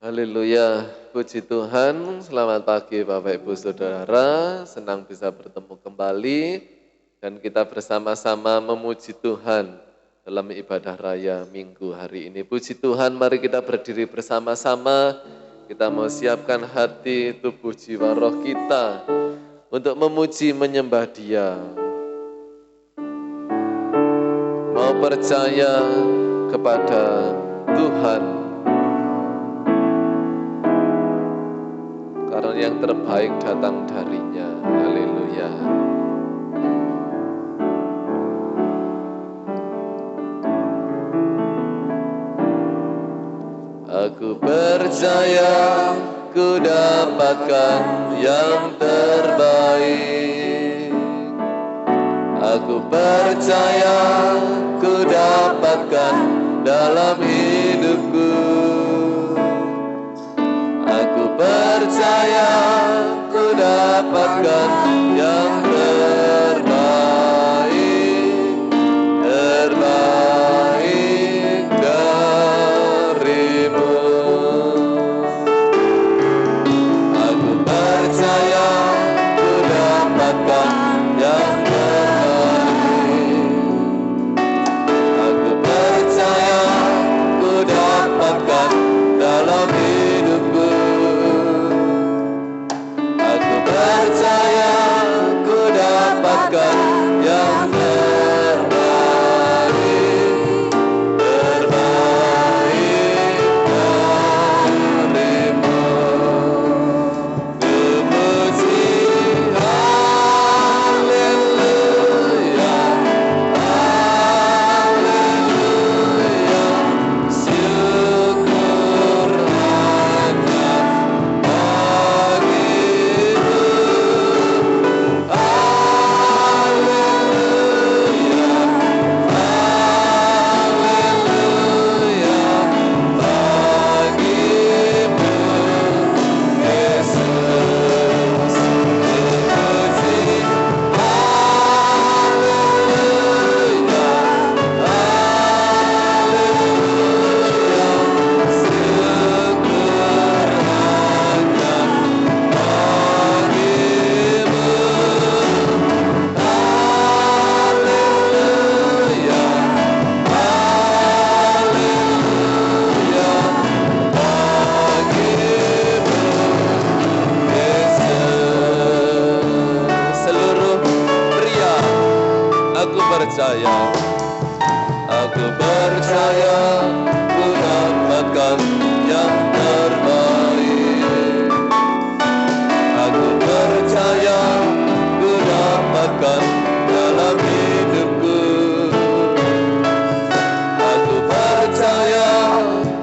Haleluya, puji Tuhan, selamat pagi Bapak Ibu Saudara, senang bisa bertemu kembali dan kita bersama-sama memuji Tuhan dalam ibadah raya minggu hari ini. Puji Tuhan, mari kita berdiri bersama-sama, kita mau siapkan hati, tubuh, jiwa, roh kita untuk memuji menyembah Dia. Mau percaya kepada Tuhan, karena yang terbaik datang darinya. Haleluya. Aku percaya ku dapatkan yang terbaik. Aku percaya ku dapatkan dalam hidupku. Aku percaya ku dapatkan yang terbaik, terbaik darimu. Aku percaya ku dapatkan yang terbaik. Aku percaya ku dapatkan dalam hidupku. Aku percaya ku dapatkan yang terbaik, terbaik darimu. Ku puji haleluya, haleluya, syukur hanya bagimu. Haleluya, haleluya, bagimu Yesus. Puji haleluya, haleluya, syukur hanya bagimu. Haleluya, haleluya, bagimu Yesus. Seluruh pria, aku percaya ku dapatkan yang terbaik. Aku percaya ku dapatkan dalam hidupku. Aku percaya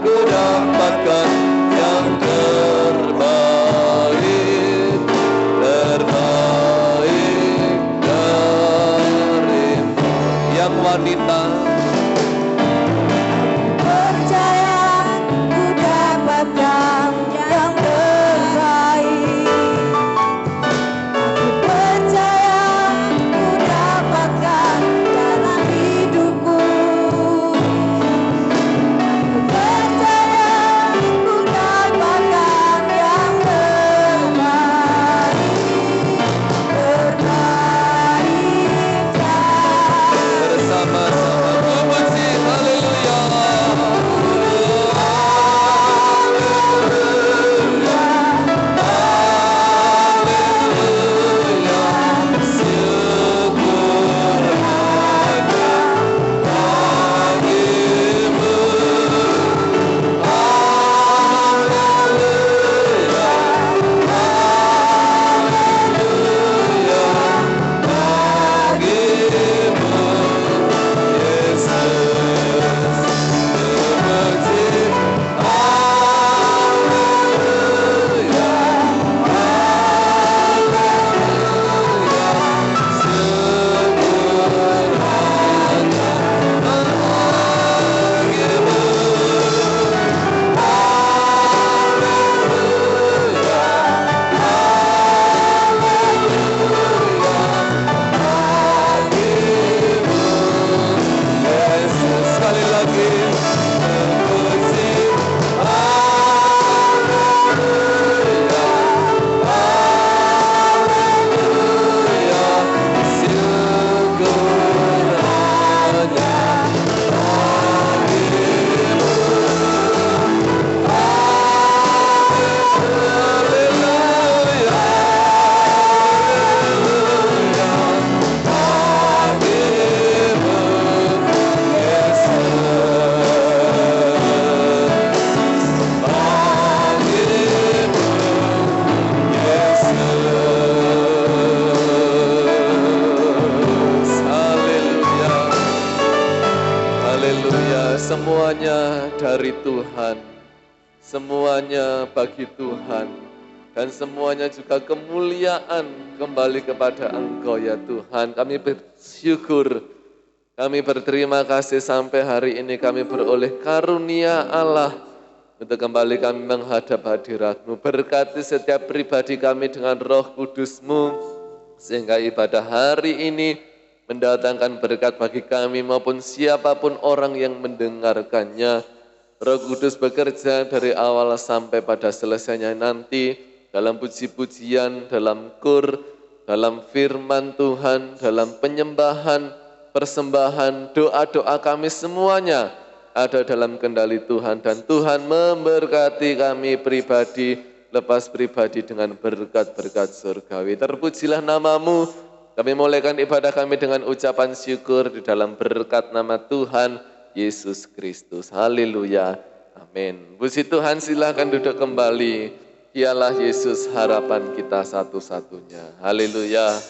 ku dapatkan yang terbaik, terbaik darimu. Yang wanita, Percaya ku dapatkan yang terbaik. Aku percaya ku dapatkan dalam hidupku. Aku percaya ku dapatkan yang terbaik, terbaik bersama-sama semuanya dari Tuhan, semuanya bagi Tuhan, dan semuanya juga kemuliaan kembali kepada Engkau ya Tuhan. Kami bersyukur, kami berterima kasih sampai hari ini kami beroleh karunia Allah untuk kembali kami menghadap hadirat-Mu. Berkati setiap pribadi kami dengan Roh Kudus-Mu, sehingga ibadah hari ini mendatangkan berkat bagi kami maupun siapapun orang yang mendengarkannya. Roh Kudus bekerja dari awal sampai pada selesainya nanti dalam puji-pujian, dalam kur, dalam firman Tuhan, dalam penyembahan, persembahan, doa-doa kami semuanya ada dalam kendali Tuhan. Dan Tuhan memberkati kami pribadi, lepas pribadi dengan berkat-berkat surgawi. Terpujilah nama-Mu. Kami mulaikan ibadah kami dengan ucapan syukur di dalam berkat nama Tuhan Yesus Kristus. Haleluya. Amin. Puji Tuhan, silakan duduk kembali. Dialah Yesus harapan kita satu-satunya. Haleluya.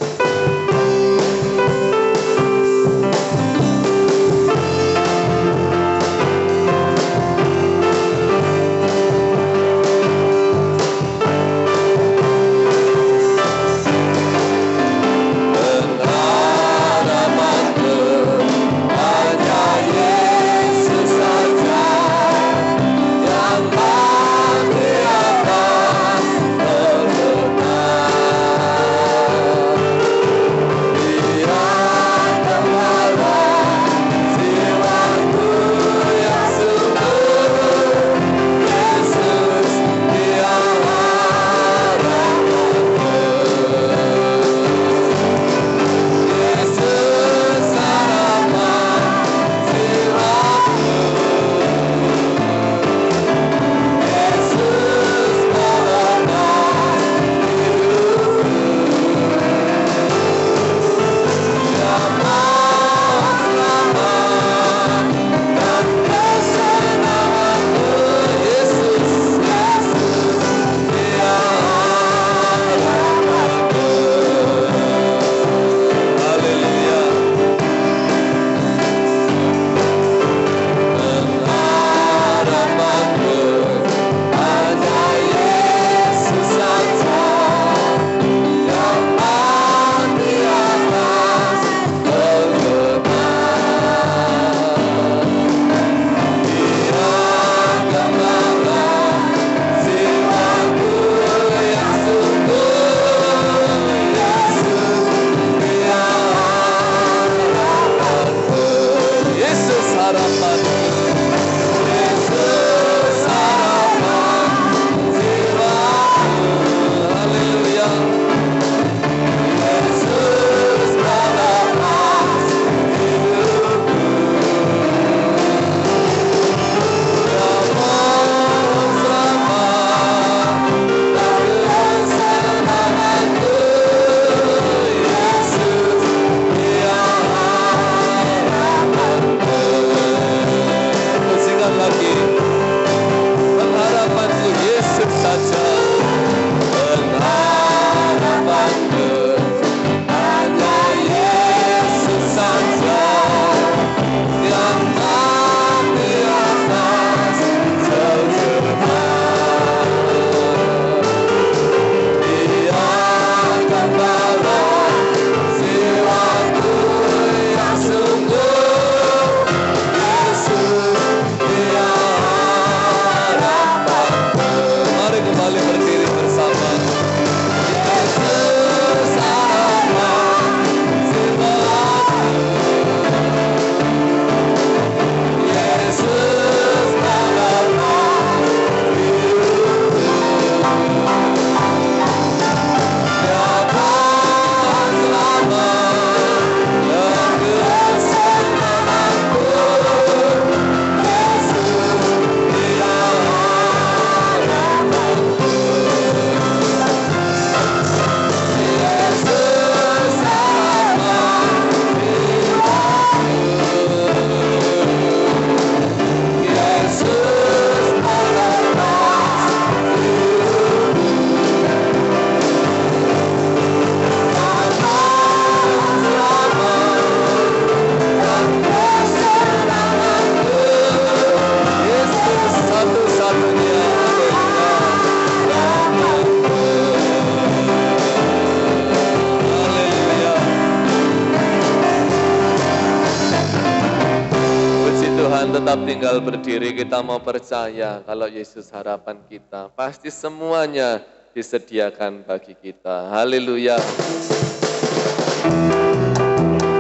tetap tinggal berdiri, kita mau percaya kalau Yesus harapan kita. Pasti semuanya disediakan bagi kita. Haleluya.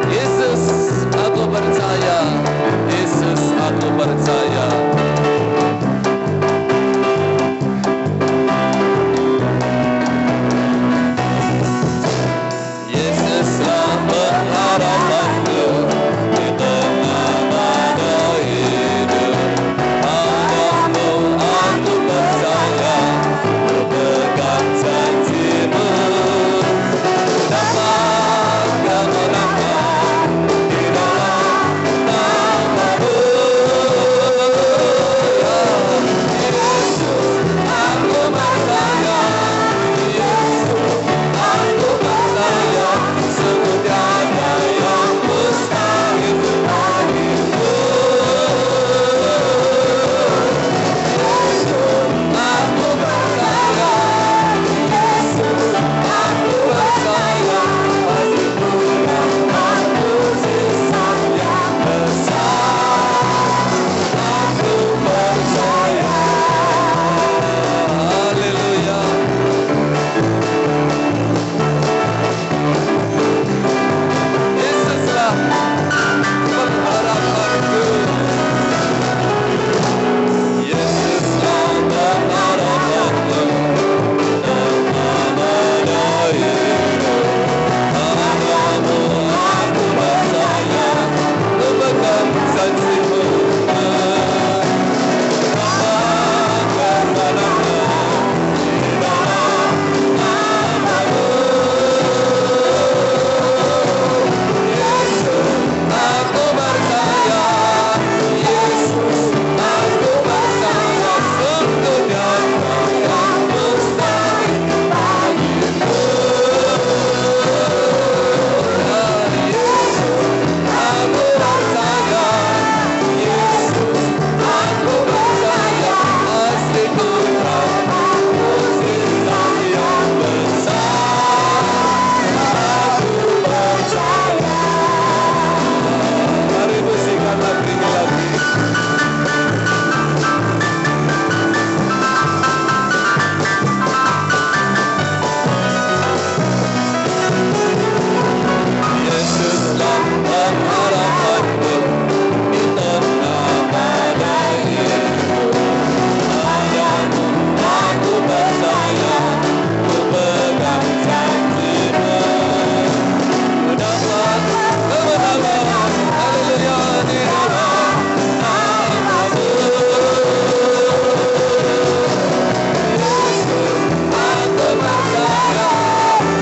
Yesus, aku percaya. Yesus, aku percaya. Yesuslah pengharapanku di tengah badai hidup. Padamu aku percaya, berpegang janji-Mu. Dapat kemenangan di dalam nama-Mu. Ya Yesus, aku percaya. Yesus, aku percaya. Sungguh tiada yang mustahil bagimu. Yesus, aku percaya. Yesus, aku percaya. Pasti Tuhan mujizat yang besar. Aku percaya. Haleluya. Yesuslah pengharapanku. Yesuslah pengharapanku. Tengah badai hidup. Padamu aku percaya. Berpegang janji-Mu. Dapat kemenangan di dalam nama-Mu. Yesus, aku percaya. Yesus, aku percaya. Sungguh tiada yang mustahil bagimu. Ya Yesus, aku percaya. Yesus, aku percaya. Pasti Tuhan mujizat yang besar. Aku percaya. Mari musikan lagu ini lagi. Yesuslah pengharapanku di tengah badai hidup. Padamu aku percaya, ku pegang janji-Mu. Dapat kemenangan, haleluya, di dalam nama-Mu. Yesus, aku percaya.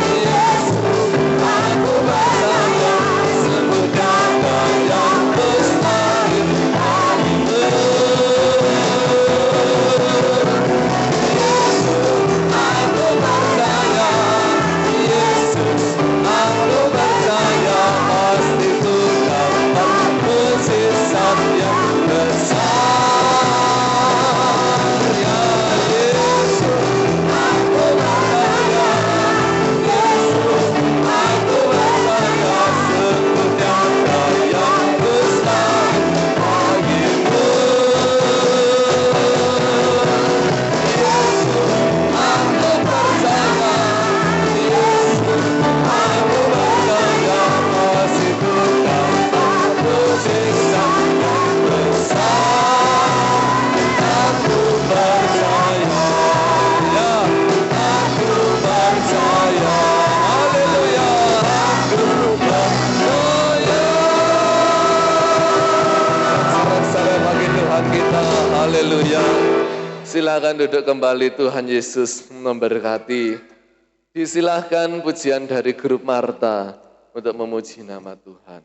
Yesus, aku percaya. Sungguh tiada yang mustahil bagimu. Yesus, aku percaya. Yesus, aku percaya. Pasti Tuhan mujizat yang besar. Ya Yesus, aku percaya. Yesus, aku percaya. Sungguh tiada yang mustahil bagimu. Yesus, aku percaya. Yesus, aku percaya. Pasti Tuhan mujizat yang besar. Aku percaya. Ya, aku percaya. Haleluya, aku percaya. Salam bagi Tuhan kita. Haleluya. Silakan duduk kembali, Tuhan Yesus memberkati. Disilahkan pujian dari grup Marta untuk memuji nama Tuhan.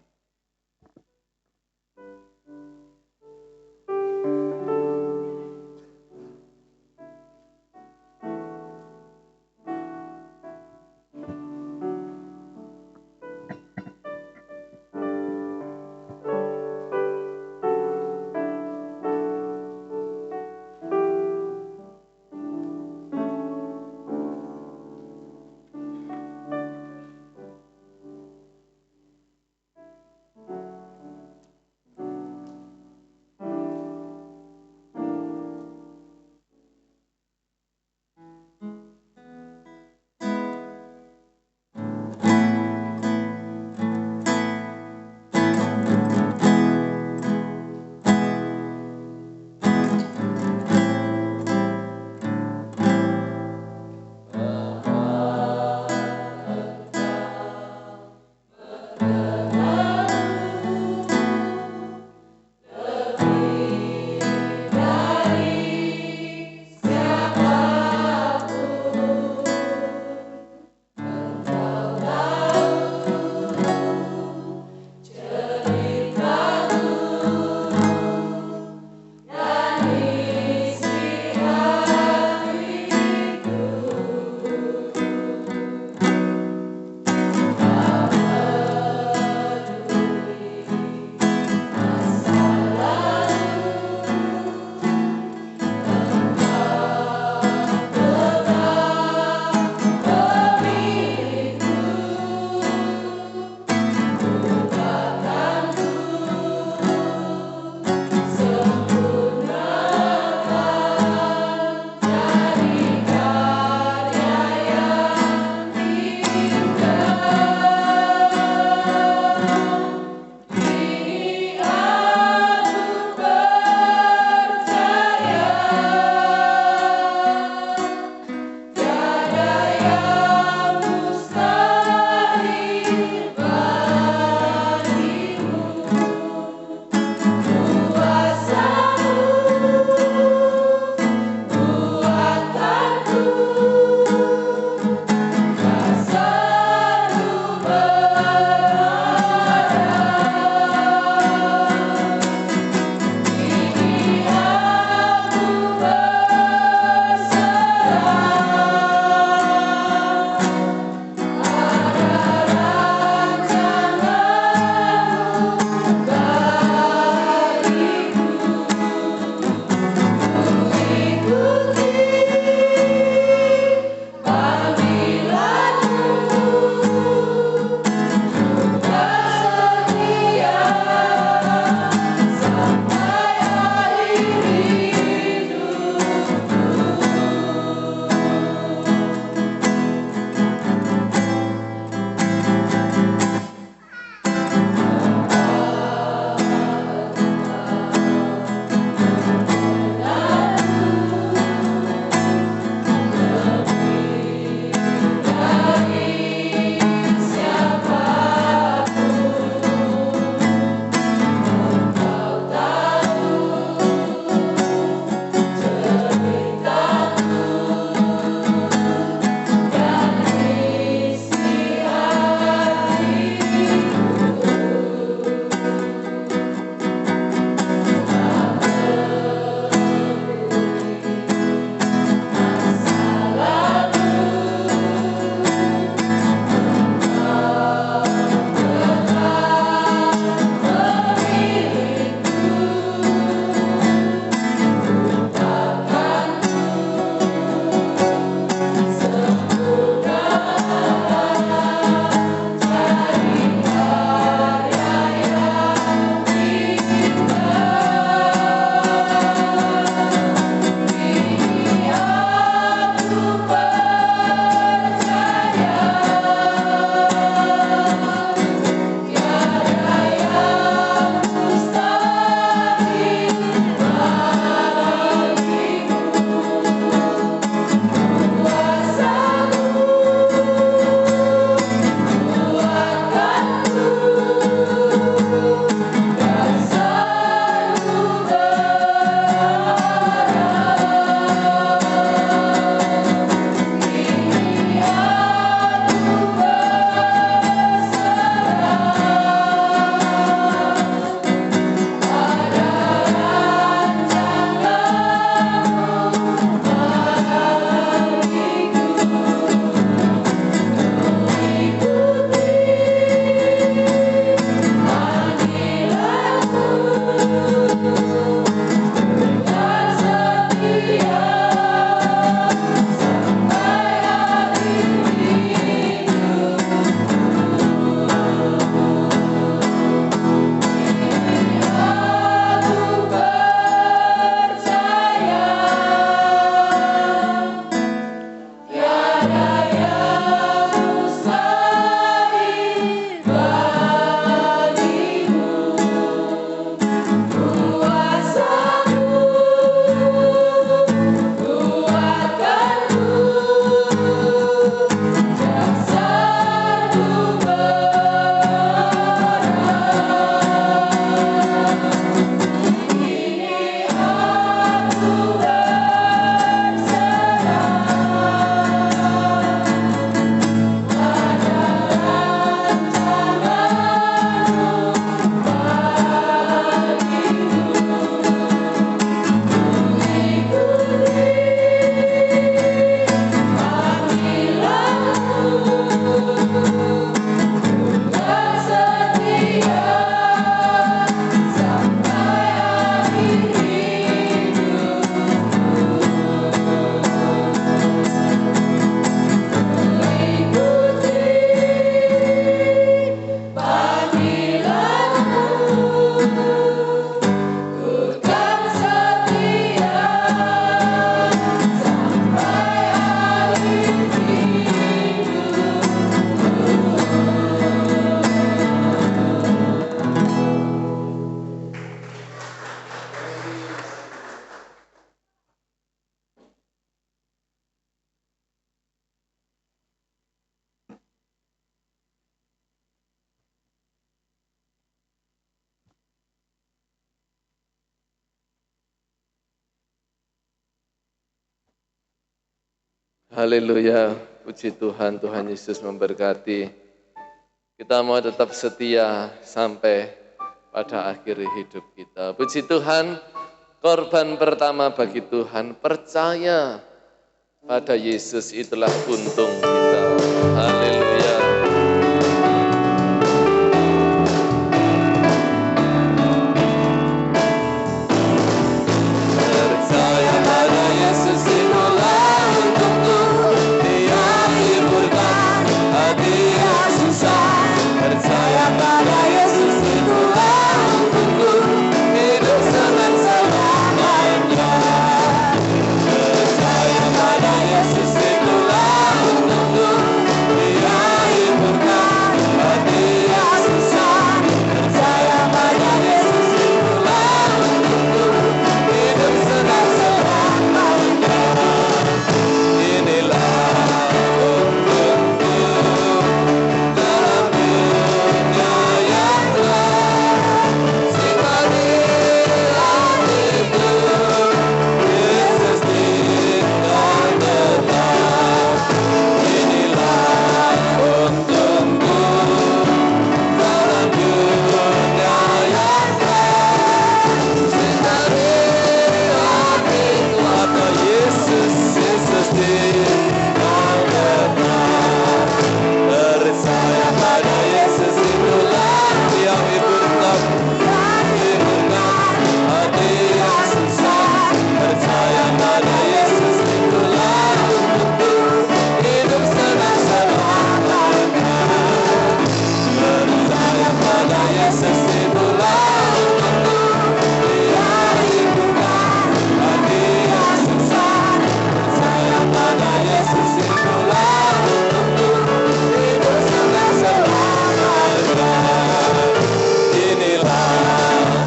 Haleluya, puji Tuhan, Tuhan Yesus memberkati. Kita mau tetap setia sampai pada akhir hidup kita. Puji Tuhan, korban pertama bagi Tuhan, percaya pada Yesus itulah untung kita. Haleluya. Percaya pada Yesus itulah untungku, Dia hiburkan hati yang susah. Percaya pada Yesus itulah untukku, hidup senang selamanya. Percaya pada Yesus itulah untukku, Dia hiburkan hati yang susah. Percaya pada Yesus itulah untukku, hidup senang selamanya. Inilah untukku dalam dunia yang gelap, singkari hatiku, Yesus tinggal tetap. Inilah untungku dalam dunia yang gelap, singkari hatiku, apa Yesus tinggal tetap. Percaya pada Yesus itulah yang hiburkan hati yang susah. Percaya pada Yesus itulah untukku, hidup senang selamanya. Percaya pada Yesus itulah untukku, Dia hiburkan hati yang susah. Percaya pada Yesus itulah untukku, hidup senang selamanya. Inilah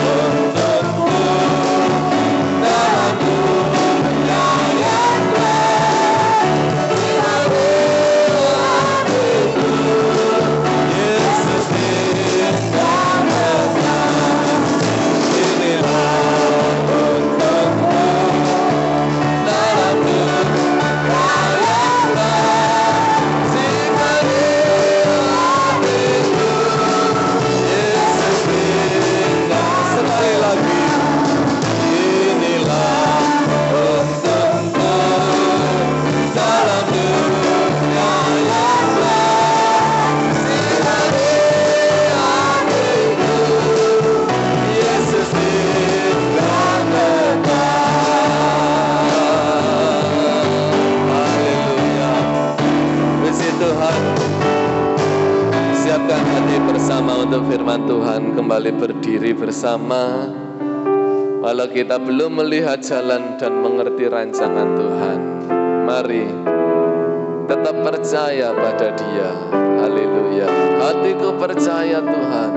untungku dalam dunia yang gelap, singkari hatiku, Yesus tinggal tetap. Inilah untungku dalam dunia yang gelap, singkari hatiku, Yesus tinggal. Sekali lagi, inilah untungku dalam dunia yang gelap, singkari hatiku, Yesus tinggal tetap. Haleluya. Puji Tuhan. Siapkan hati bersama untuk firman Tuhan, kembali berdiri bersama. Walau kita belum melihat jalan dan mengerti rancangan Tuhan, mari tetap percaya pada Dia. Haleluya. Hatiku percaya Tuhan.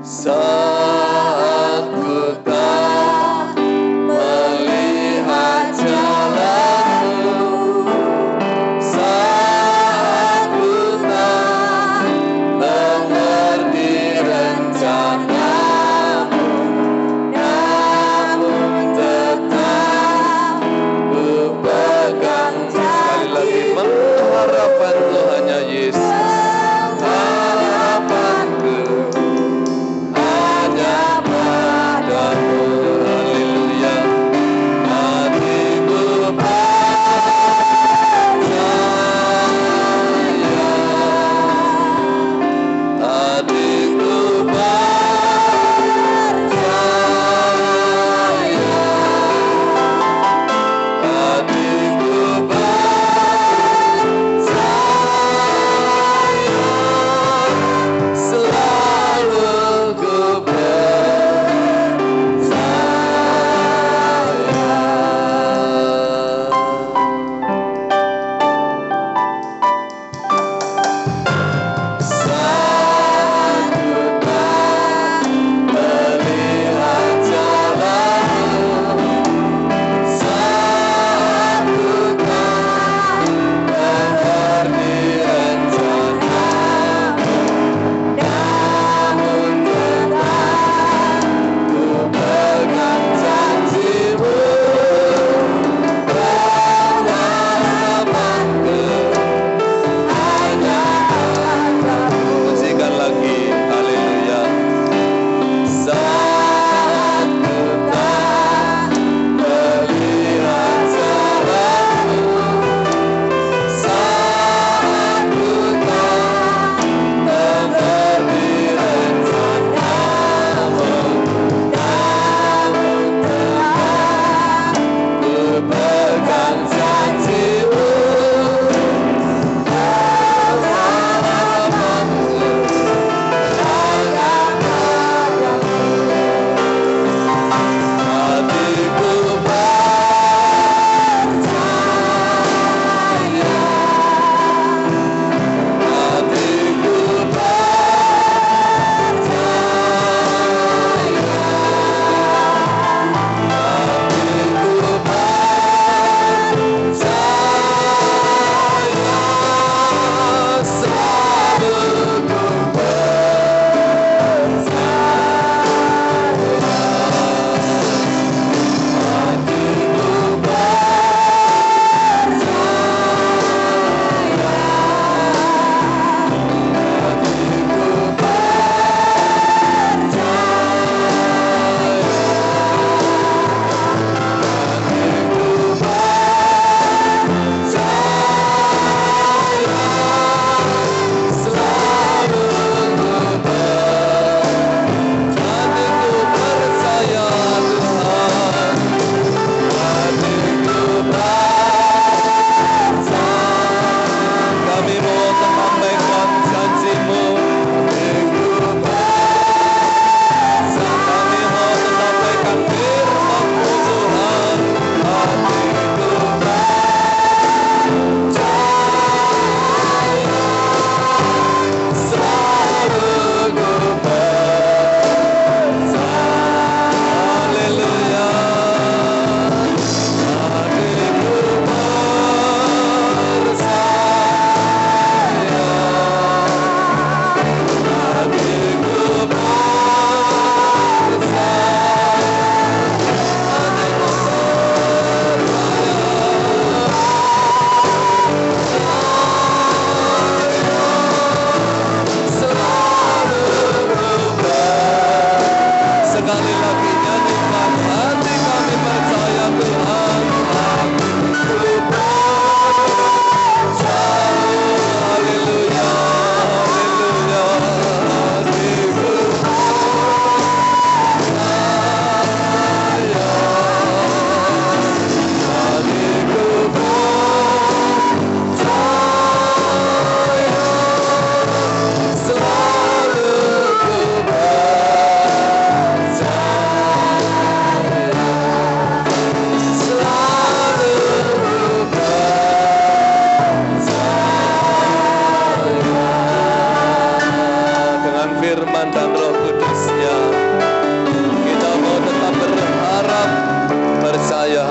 Saat ku tak melihat jalanmu, saat ku tak mengerti rencanamu,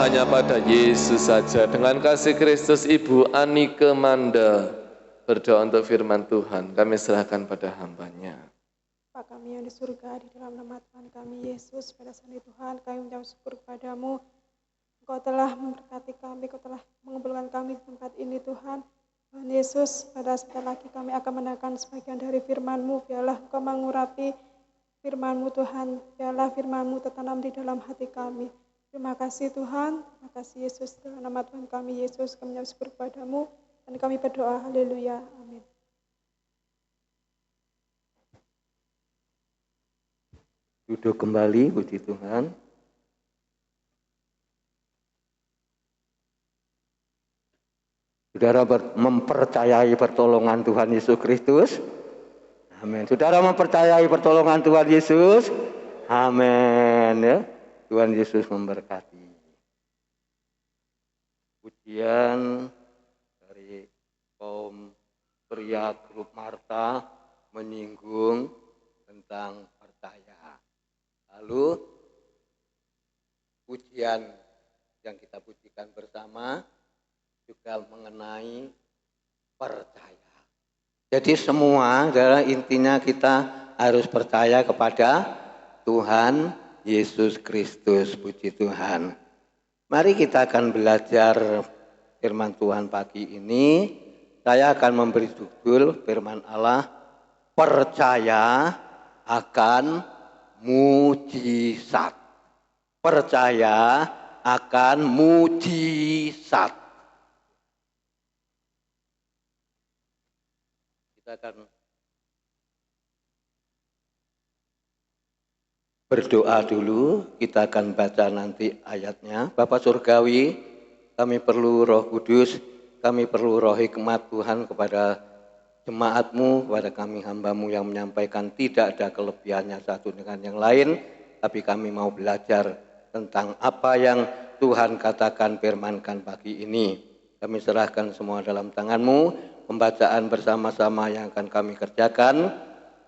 hanya pada Yesus saja. Dengan kasih Kristus, Ibu Ani Kemanda berdoa untuk firman Tuhan. Kami serahkan pada hamba-Nya. Bapa kami yang di surga, di dalam nama Tuhan kami Yesus, pada saat ini Tuhan kami mengucap syukur kepadamu. Engkau telah memberkati kami, Engkau telah mengumpulkan kami di tempat ini Tuhan. Tuhan Yesus, pada saat lagi kami akan menaikkan sebagian dari firman-Mu. Biarlah Engkau mengurapi firman-Mu Tuhan, biarlah firman-Mu tertanam di dalam hati kami. Terima kasih Tuhan, terima kasih Yesus, dalam nama Tuhan kami Yesus, kami mengucap syukur kepadamu, dan kami berdoa, haleluya, amin. Duduk kembali, puji Tuhan. Saudara mempercayai pertolongan Tuhan Yesus Kristus? Amin. Saudara mempercayai pertolongan Tuhan Yesus? Amin. Ya. Tuhan Yesus memberkati. Pujian dari kaum pria grup Marta menyinggung tentang percaya. Lalu pujian yang kita pujikan bersama juga mengenai percaya. Jadi semua adalah intinya kita harus percaya kepada Tuhan Yesus Kristus, puji Tuhan. Mari kita akan belajar firman Tuhan pagi ini. Saya akan memberi judul firman Allah, percaya akan mujizat. Percaya akan mujizat. Kita akan berdoa dulu, kita akan baca nanti ayatnya. Bapak Surgawi, kami perlu Roh Kudus, kami perlu Roh Hikmat Tuhan kepada jemaat-Mu, kepada kami hamba-Mu yang menyampaikan. Tidak ada kelebihannya satu dengan yang lain, tapi kami mau belajar tentang apa yang Tuhan katakan, firmankan pagi ini. Kami serahkan semua dalam tangan-Mu, pembacaan bersama-sama yang akan kami kerjakan,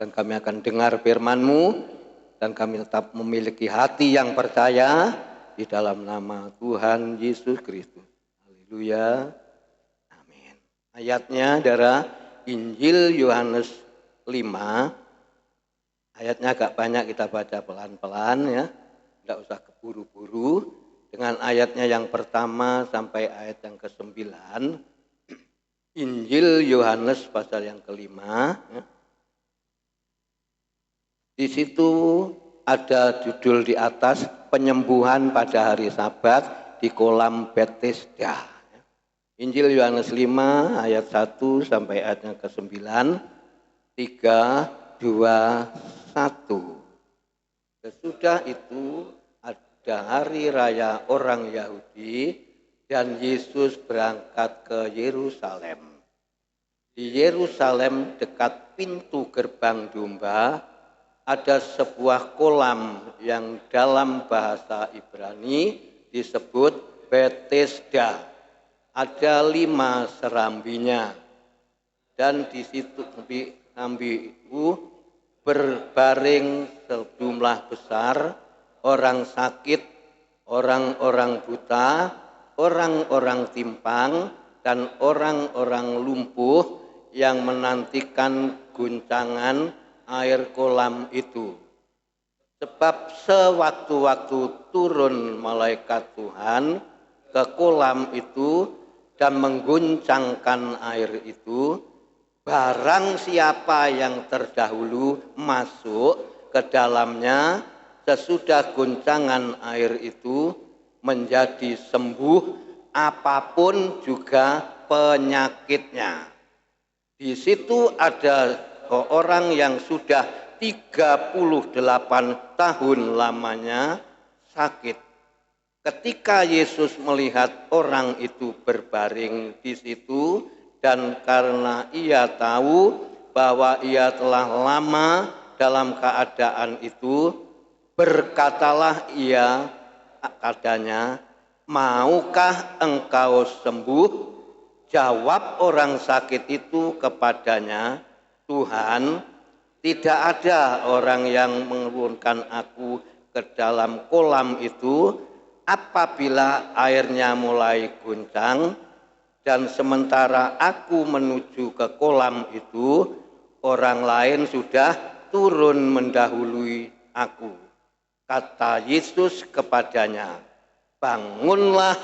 dan kami akan dengar firman-Mu, dan kami tetap memiliki hati yang percaya di dalam nama Tuhan Yesus Kristus. Haleluya. Amin. Ayatnya adalah Injil Yohanes 5. Ayatnya agak banyak, kita baca pelan-pelan ya. Tidak usah keburu-buru. Dengan ayatnya yang pertama sampai ayat yang ke-9. Injil Yohanes pasal yang kelima. Ya. Di situ ada judul di atas, penyembuhan pada hari Sabat di kolam Bethesda. Injil Yohanes 5 ayat 1 sampai ayatnya ke-9, 3, 2, 1. Sesudah itu ada hari raya orang Yahudi dan Yesus berangkat ke Yerusalem. Di Yerusalem dekat pintu gerbang domba ada sebuah kolam yang dalam bahasa Ibrani disebut Bethesda. Ada 5 serambinya. Dan di situ serambi itu berbaring sejumlah besar orang sakit, orang-orang buta, orang-orang timpang, dan orang-orang lumpuh yang menantikan guncangan air kolam itu. Sebab sewaktu-waktu turun malaikat Tuhan ke kolam itu dan mengguncangkan air itu, barang siapa yang terdahulu masuk ke dalamnya sesudah guncangan air itu menjadi sembuh apapun juga penyakitnya. Di situ ada orang yang sudah 38 tahun lamanya sakit. Ketika Yesus melihat orang itu berbaring di situ, dan karena ia tahu bahwa ia telah lama dalam keadaan itu, berkatalah ia padanya, maukah engkau sembuh? Jawab orang sakit itu kepadanya, Tuhan, tidak ada orang yang menurunkan aku ke dalam kolam itu apabila airnya mulai goncang dan sementara aku menuju ke kolam itu, orang lain sudah turun mendahului aku. Kata Yesus kepadanya, bangunlah,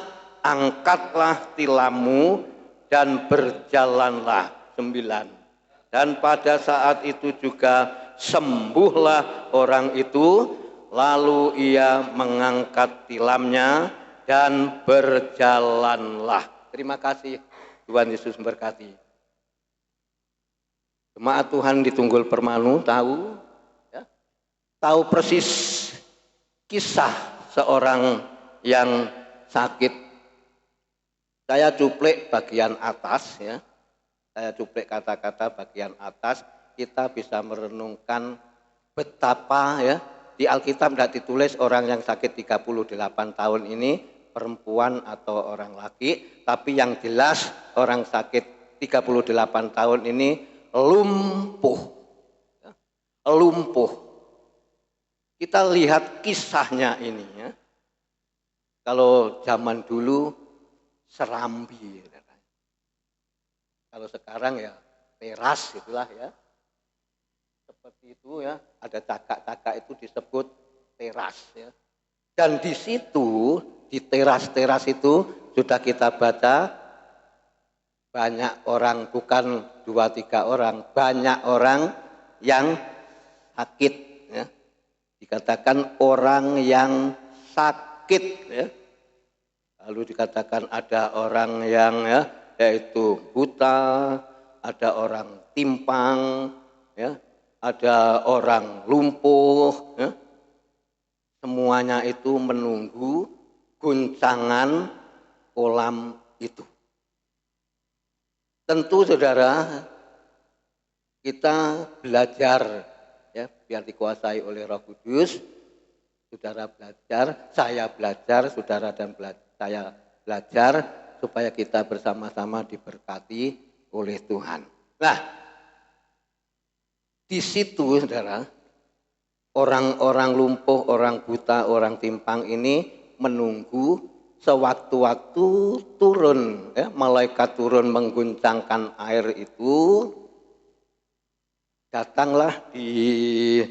angkatlah tilammu dan berjalanlah. 9. Dan pada saat itu juga sembuhlah orang itu, lalu ia mengangkat tilamnya dan berjalanlah. Terima kasih, Tuhan Yesus memberkati. Jemaat Tuhan di Tunggul Permanu tahu, ya, tahu persis kisah seorang yang sakit. Saya cuplik bagian atas, ya. Saya cuplik kata-kata bagian atas. Kita bisa merenungkan betapa, ya, di Alkitab tidak ditulis orang yang sakit 38 tahun ini perempuan atau orang laki, tapi yang jelas orang sakit 38 tahun ini lumpuh. Ya. Lumpuh. Kita lihat kisahnya ini, ya. Kalau zaman dulu serambi, kalau sekarang ya teras itulah, ya. Seperti itu, ya, ada cakak-cakak itu disebut teras, ya. Dan di situ, di teras-teras itu sudah kita baca banyak orang, bukan 2-3 orang, banyak orang yang sakit, ya. Dikatakan orang yang sakit, ya. Lalu dikatakan ada orang yang, ya, yaitu buta, ada orang timpang, ya, ada orang lumpuh, ya. Semuanya itu menunggu guncangan kolam itu. Tentu saudara, kita belajar, ya, biar dikuasai oleh Roh Kudus. Saudara belajar, saya belajar, saudara dan saya belajar, supaya kita bersama-sama diberkati oleh Tuhan. Nah, di situ saudara, orang-orang lumpuh, orang buta, orang timpang ini menunggu sewaktu-waktu turun, ya, malaikat turun mengguncangkan air itu. Datanglah di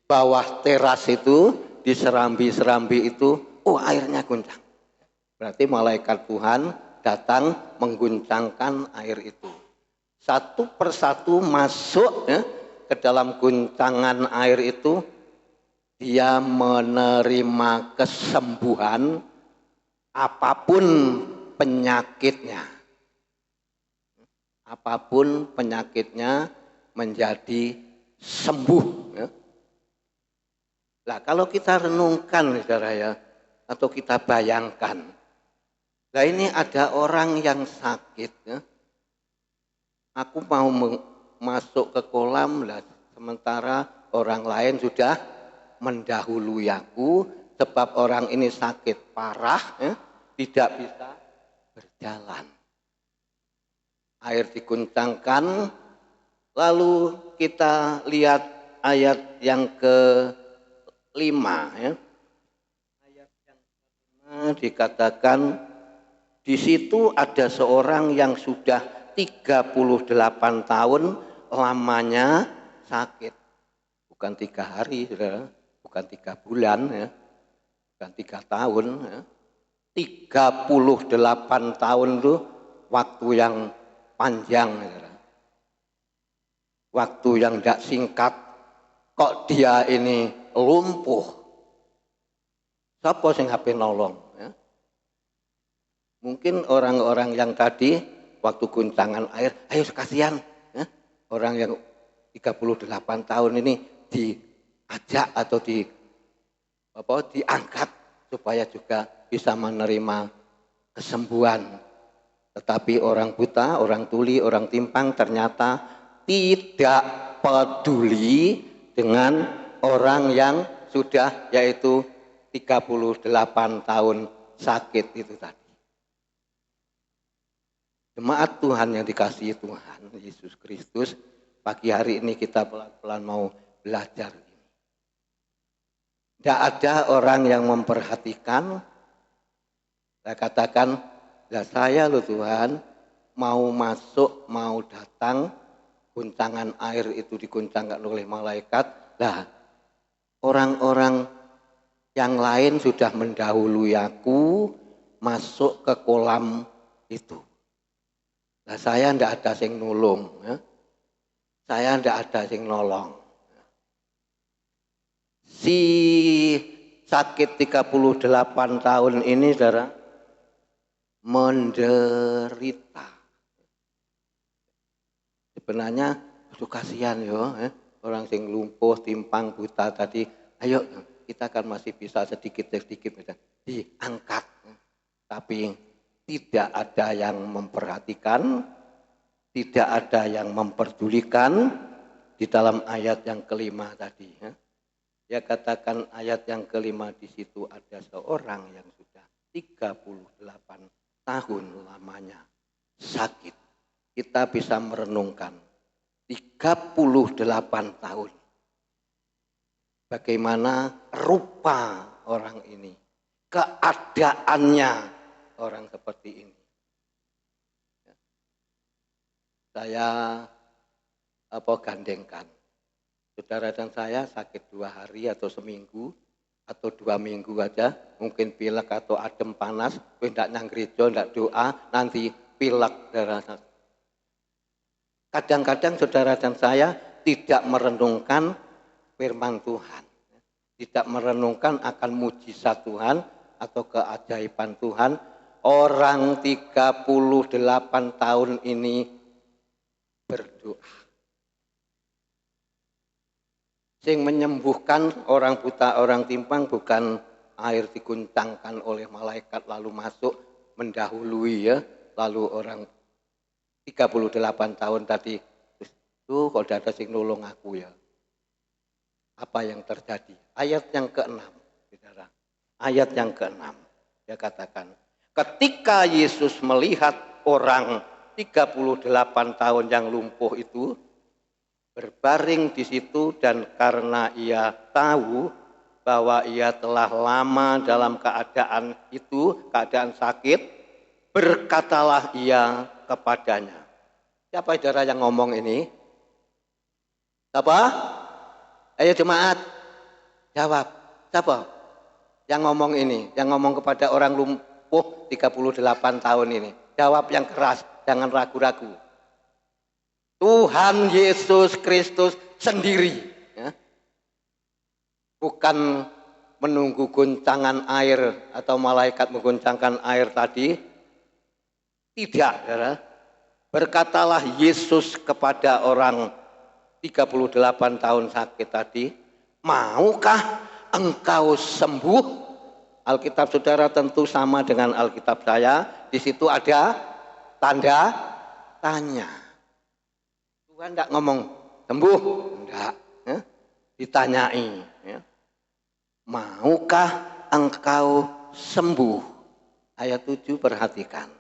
bawah teras itu, di serambi-serambi itu, oh airnya goncang. Berarti malaikat Tuhan datang mengguncangkan air itu. Satu persatu masuk, ya, ke dalam guncangan air itu, dia menerima kesembuhan apapun penyakitnya. Apapun penyakitnya menjadi sembuh, ya. Nah, kalau kita renungkan, saudara, ya, atau kita bayangkan, nah ini ada orang yang sakit, ya. Aku mau masuk ke kolam, lah, sementara orang lain sudah mendahului aku, sebab orang ini sakit parah, ya, tidak bisa berjalan. Air diguncangkan, lalu kita lihat ayat yang ke-5, ya. Ayat yang ke-5 dikatakan, di situ ada seorang yang sudah 38 tahun lamanya sakit. Bukan 3 hari, saudara, bukan 3 bulan, ya, bukan 3 tahun, ya. 38 tahun itu waktu yang panjang, saudara. Waktu yang tidak singkat. Kok dia ini lumpuh? Siapa yang ngapain nolong, ya? Mungkin orang-orang yang tadi waktu guncangan air, ayo kasihan, ya. Orang yang 38 tahun ini diajak atau diangkat supaya juga bisa menerima kesembuhan. Tetapi orang buta, orang tuli, orang timpang ternyata tidak peduli dengan orang yang sudah, yaitu 38 tahun sakit itu tadi. Jemaat Tuhan yang dikasihi Tuhan Yesus Kristus, pagi hari ini kita pelan-pelan mau belajar. Tidak ada orang yang memperhatikan Saya katakan, lah saya loh Tuhan, mau masuk, mau datang, guncangan air itu diguncangkan oleh malaikat. Lah, orang-orang yang lain sudah mendahului aku masuk ke kolam itu. Lah saya ndak ada sing nulung, ya. Saya ndak ada sing nolong. Si sakit 38 tahun ini, saudara, menderita. Sebenarnya aduh kasihan yo, orang sing lumpuh, timpang, buta tadi. Ayo kita kan masih bisa sedikit-sedikit diangkat. Tapi tidak ada yang memperhatikan, tidak ada yang memperdulikan di dalam ayat yang kelima tadi. Ya katakan ayat yang kelima di situ ada seorang yang sudah 38 tahun lamanya sakit. Kita bisa merenungkan 38 tahun. Bagaimana rupa orang ini, keadaannya orang seperti ini. Saya gandengkan. Saudara dan saya sakit 2 hari atau seminggu atau 2 minggu aja, mungkin pilek atau adem panas, tidak nyang gereja, tidak doa, nanti pilek darah. Kadang-kadang saudara dan saya tidak merenungkan firman Tuhan, tidak merenungkan akan mujizat Tuhan atau keajaiban Tuhan. Orang 38 tahun ini berdoa. Sing menyembuhkan orang buta, orang timpang bukan air diguncangkan oleh malaikat lalu masuk mendahului ya. Lalu orang 38 tahun tadi, tuh kok ada sing nolong aku ya. Apa yang terjadi? Ayat yang ke-6, saudara. Ayat yang ke-6, dia katakan, ketika Yesus melihat orang 38 tahun yang lumpuh itu berbaring di situ dan karena ia tahu bahwa ia telah lama dalam keadaan itu, keadaan sakit, berkatalah ia kepadanya. Siapa saudara yang ngomong ini? Siapa? Ayo jemaat, jawab. Siapa yang ngomong ini? Yang ngomong kepada orang lumpuh 38 tahun ini. Jawab yang keras, jangan ragu-ragu. Tuhan Yesus Kristus sendiri, ya. Bukan menunggu guncangan air atau malaikat mengguncangkan air tadi. Tidak, ya. Berkatalah Yesus kepada orang 38 tahun sakit tadi, maukah engkau sembuh? Alkitab saudara tentu sama dengan Alkitab saya. Di situ ada tanda tanya. Tuhan tidak ngomong sembuh, enggak, ya. Ditanyai, ya. Maukah engkau sembuh? Ayat 7 perhatikan.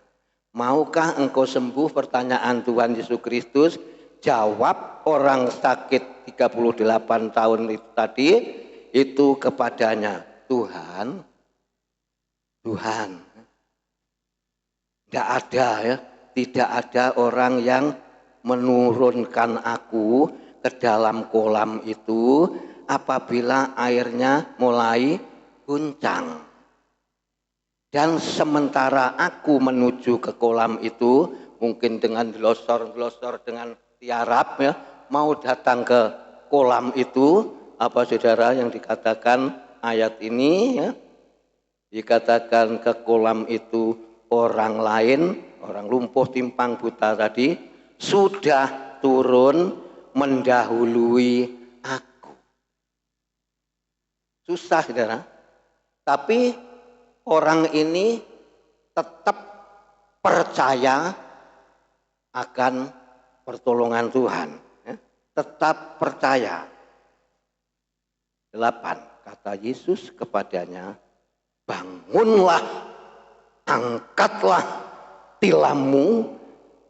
Maukah engkau sembuh? Pertanyaan Tuhan Yesus Kristus. Jawab orang sakit 38 tahun itu tadi itu kepadanya, Tuhan. Tidak ada ya, tidak ada orang yang menurunkan aku ke dalam kolam itu apabila airnya mulai guncang. Dan sementara aku menuju ke kolam itu, mungkin dengan glosor-glosor dengan tiarap ya, mau datang ke kolam itu, apa saudara yang dikatakan ayat ini ya? Dikatakan ke kolam itu orang lain, orang lumpuh, timpang, buta tadi, sudah turun mendahului aku. Susah, saudara. Tapi orang ini tetap percaya akan pertolongan Tuhan. Tetap percaya. 8. Kata Yesus kepadanya, bangunlah, angkatlah tilammu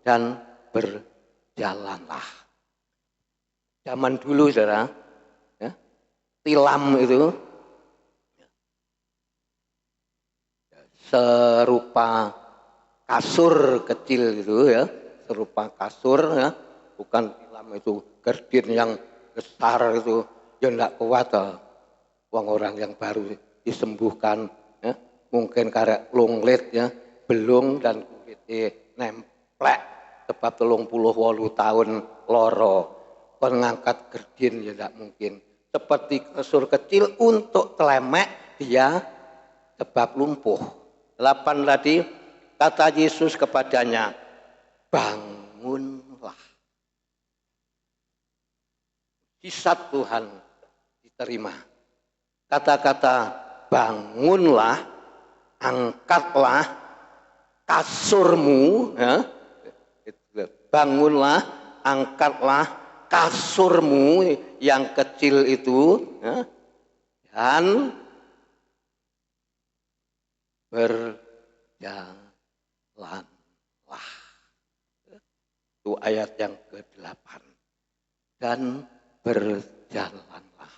dan berjalanlah. Zaman dulu saudara, ya, tilam itu serupa kasur kecil gitu ya, serupa kasur ya, bukan tilam itu gerdin yang besar itu, ya enggak kuat wong orang yang baru disembuhkan ya, mungkin karek lunglit ya, belung dan kulitnya nemplek sebab 38 tahun loro, kon ngangkat gerdin ya enggak mungkin. Seperti kasur kecil untuk telemek dia sebab lumpuh. 8 tadi kata Yesus kepadanya, bangunlah. Mujizat Tuhan diterima. Kata-kata bangunlah, angkatlah kasurmu, ya. Bangunlah, angkatlah kasurmu yang kecil itu, ya. Dan berjalanlah. Itu ayat yang ke-8. Dan berjalanlah.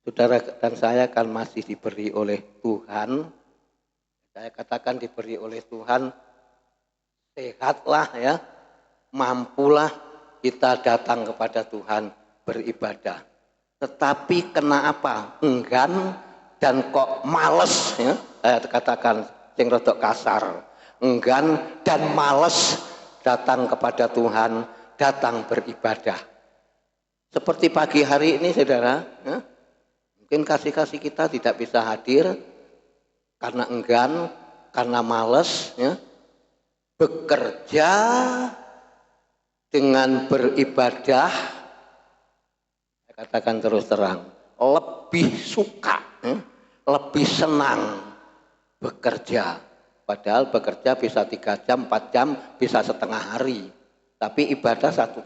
Saudara dan saya kan masih diberi oleh Tuhan. Saya katakan diberi oleh Tuhan. Sehatlah ya. Mampulah kita datang kepada Tuhan beribadah. Tetapi kenapa? Enggan dan kok males ya. Saya katakan sing rodok kasar. Enggan dan males datang kepada Tuhan, datang beribadah. Seperti pagi hari ini saudara, ya, mungkin kasih-kasih kita tidak bisa hadir karena enggan, karena males, ya. Bekerja dengan beribadah, saya katakan terus terang, lebih suka, ya, lebih senang bekerja. Padahal bekerja bisa 3 jam, 4 jam, bisa setengah hari. Tapi ibadah 1,5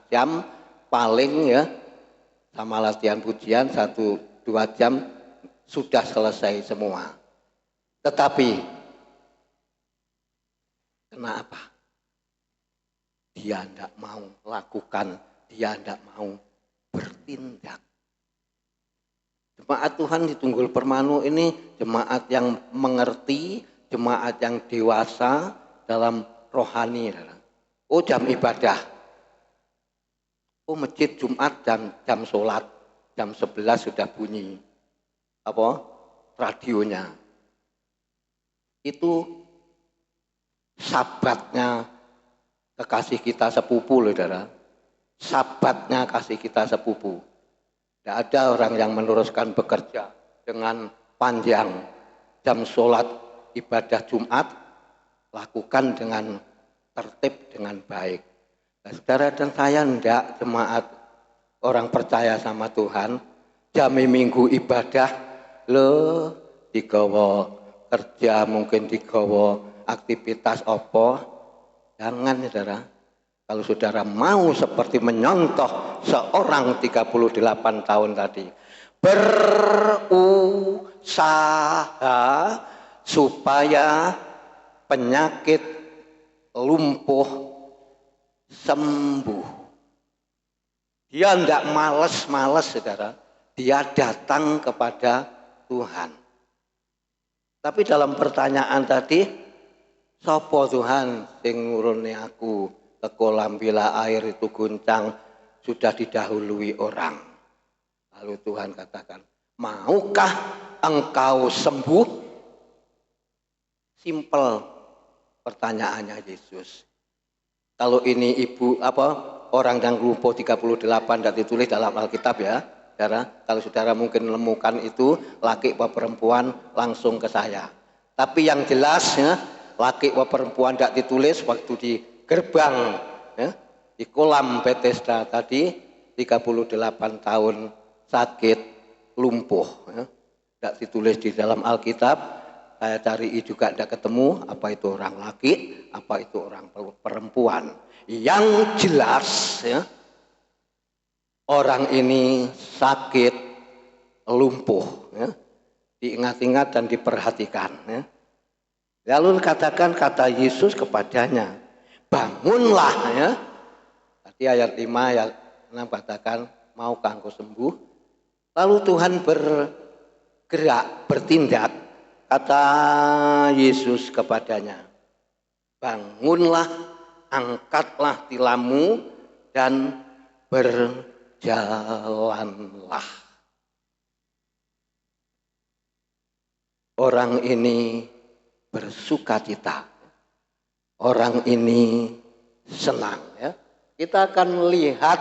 jam paling ya, sama latihan pujian 1-2 jam sudah selesai semua. Tetapi kenapa? Dia tidak mau lakukan, dia tidak mau bertindak. Jemaat Tuhan di Tunggul Permanu ini jemaat yang mengerti, jemaat yang dewasa dalam rohani. Oh jam ibadah, oh masjid Jumat jam sholat, jam 11 sudah bunyi apa radionya. Itu sabatnya kekasih kita sepupu loh saudara, sabatnya kasih kita sepupu. Tidak ada orang yang meneruskan bekerja dengan panjang. Jam sholat ibadah Jumat lakukan dengan tertib, dengan baik. Nah, saudara dan saya tidak jemaat orang percaya sama Tuhan. Jam minggu ibadah lo digawa kerja, mungkin digawa aktivitas apa. Jangan saudara. Kalau saudara mau seperti menyontoh seorang 38 tahun tadi, berusaha supaya penyakit lumpuh sembuh. Dia tidak males-males saudara, dia datang kepada Tuhan. Tapi dalam pertanyaan tadi, sapa Tuhan sing nguruni aku? Teko lampilah air itu guncang, sudah didahului orang. Lalu Tuhan katakan, maukah engkau sembuh? Simpel pertanyaannya Yesus. Kalau ini ibu orang yang lumpuh 38 dan ditulis dalam Alkitab ya, saudara. Kalau saudara mungkin menemukan itu laki atau perempuan langsung ke saya. Tapi yang jelas ya, laki atau perempuan tidak ditulis waktu di gerbang ya, di kolam Bethesda tadi 38 tahun sakit lumpuh ya. Tidak ditulis di dalam Alkitab. Saya cari juga tidak ketemu apa itu orang laki, apa itu orang perempuan. Yang jelas ya, orang ini sakit lumpuh ya. Diingat-ingat dan diperhatikan ya. Lalu katakan kata Yesus kepadanya, bangunlah ya. Tadi ayat 5 ayat 6 katakan, maukah engkau sembuh? Lalu Tuhan bergerak, bertindak. Kata Yesus kepadanya, bangunlah, angkatlah tilammu, dan berjalanlah. Orang ini bersukacita. Orang ini senang. Ya. Kita akan lihat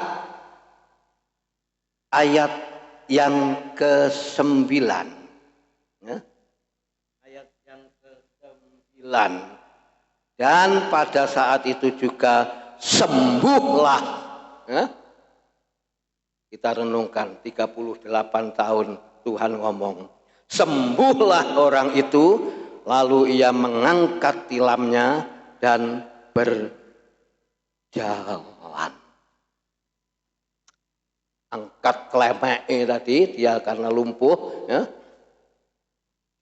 ayat yang ke-9. Ya. Ayat yang ke-9. Dan pada saat itu juga sembuhlah. Ya. Kita renungkan 38 tahun Tuhan ngomong. Sembuhlah orang itu, lalu ia mengangkat tilamnya dan berjalan. Angkat kelemeke tadi, dia karena lumpuh, ya.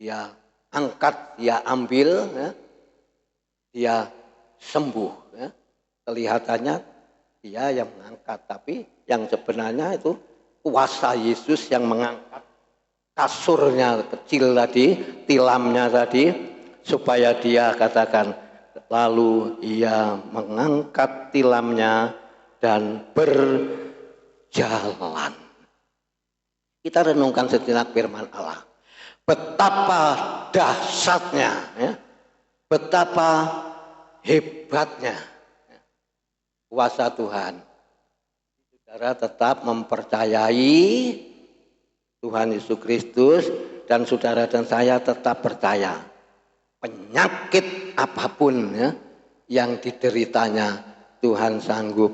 Dia angkat, dia ambil, ya. Dia sembuh. Ya. Kelihatannya dia yang mengangkat, tapi yang sebenarnya itu kuasa Yesus yang mengangkat kasurnya kecil tadi, tilamnya tadi, supaya dia katakan, lalu ia mengangkat tilamnya dan berjalan. Kita renungkan sejenak firman Allah. Betapa dahsyatnya, ya, betapa hebatnya kuasa Tuhan. Saudara tetap mempercayai Tuhan Yesus Kristus, dan saudara dan saya tetap percaya penyakit apapun, ya, yang dideritanya Tuhan sanggup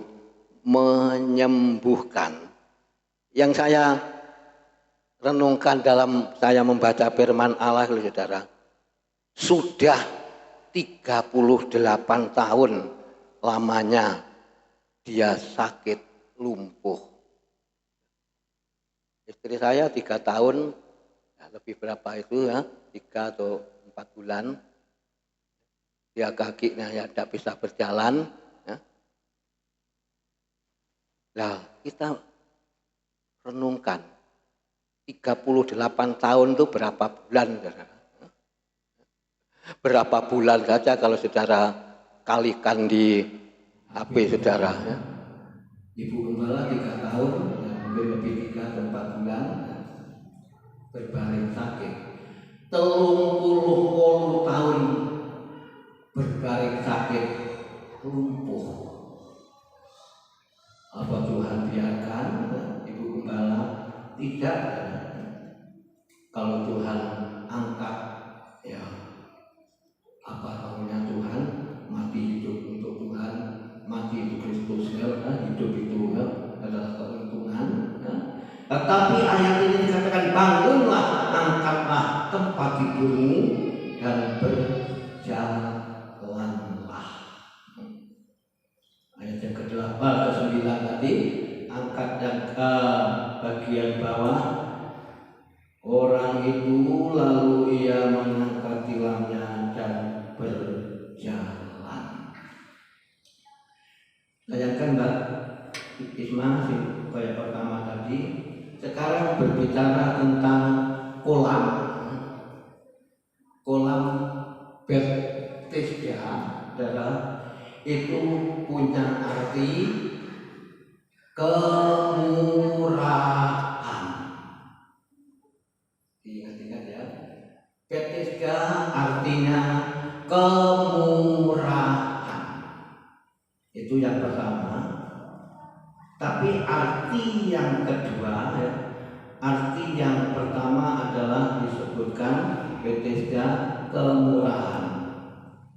menyembuhkan. Yang saya renungkan dalam saya membaca firman Allah, saudara, sudah 38 tahun lamanya dia sakit lumpuh. Istri saya 3 tahun, ya lebih berapa itu ya, 3 atau 4 bulan. Dia kakinya ya tidak bisa berjalan. Ya. Nah, kita renungkan 38 tahun itu berapa bulan, saudara? Berapa bulan saja kalau saudara kalikan di HP saudara. Ya. Ibu Gembala 3 tahun, ya, mungkin lebih 3 atau 4 bulan, ya, berbaring sakit. 30 tahun berbaring sakit, lumpuh. Apa Tuhan biarkan, ya, Ibu Gembala? Tidak. Kalau Tuhan angkat, ya apa namanya, Tuhan mati hidup untuk Tuhan, mati untuk Kristus, ya, hidup itu, ya, adalah keuntungan. Ya. Tetapi ayat ini dikatakan, bangunlah, angkatlah tempat tidurmu dan berjalanlah. Ayat yang ke-8 ke-9 tadi, angkat yang ke bagian bawah. Orang itu lalu ia mengangkat tilamnya dan berjalan. Bayangkan Mbak Isma, kayak pertama tadi, sekarang berbicara tentang kolam Bethesda, adalah itu punya arti kemurahan. Ingat-ingat ya, Bethesda artinya kemurahan. Itu yang pertama. Tapi arti yang kedua, ya, arti yang pertama adalah disebutkan Bethesda kemurahan.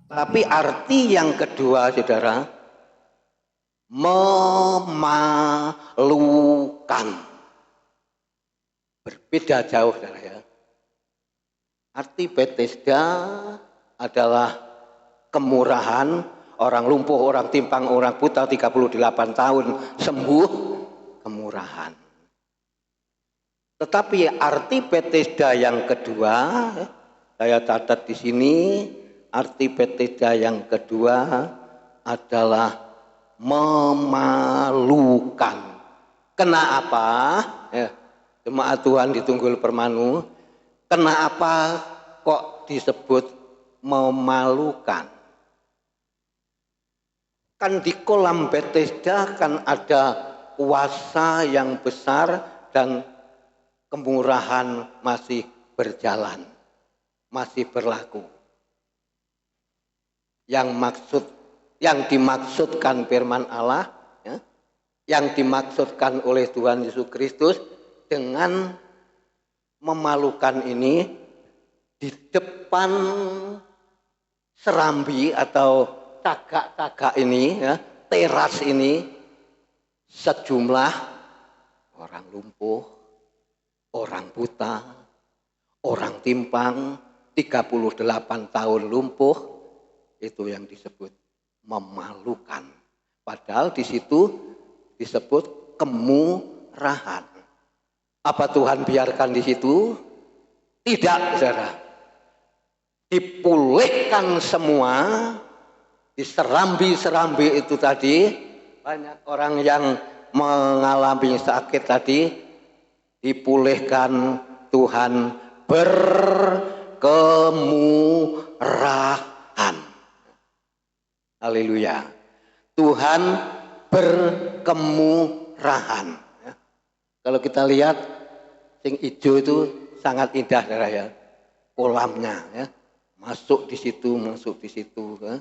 Tapi arti yang kedua, saudara, memalukan. Berbeda jauh, saudara ya. Arti Bethesda adalah kemurahan, orang lumpuh, orang timpang, orang buta 38 tahun sembuh, kemurahan. Tetapi arti Bethesda yang kedua, saya catat di sini, arti Bethesda yang kedua adalah memalukan. Kenapa? Ya, jemaat Tuhan di Tunggul Permanu, kenapa kok disebut memalukan? Kan di kolam Bethesda kan ada kuasa yang besar dan kemurahan masih berjalan, masih berlaku. Yang dimaksudkan firman Allah, ya, yang dimaksudkan oleh Tuhan Yesus Kristus dengan memalukan ini, di depan serambi atau tagak-tagak ini, ya, teras ini, sejumlah orang lumpuh, orang buta, orang timpang, 38 tahun lumpuh, itu yang disebut memalukan. Padahal di situ disebut kemurahan. Apa Tuhan biarkan di situ? Tidak, saudara. Dipulihkan semua. Di serambi-serambi itu tadi, banyak orang yang mengalami sakit tadi, dipulihkan Tuhan berkemurahan. Haleluya. Tuhan berkemurahan. Kalau kita lihat, sing ijo itu sangat indah, saudara, ya. Kolamnya, ya. Masuk di situ. Ya.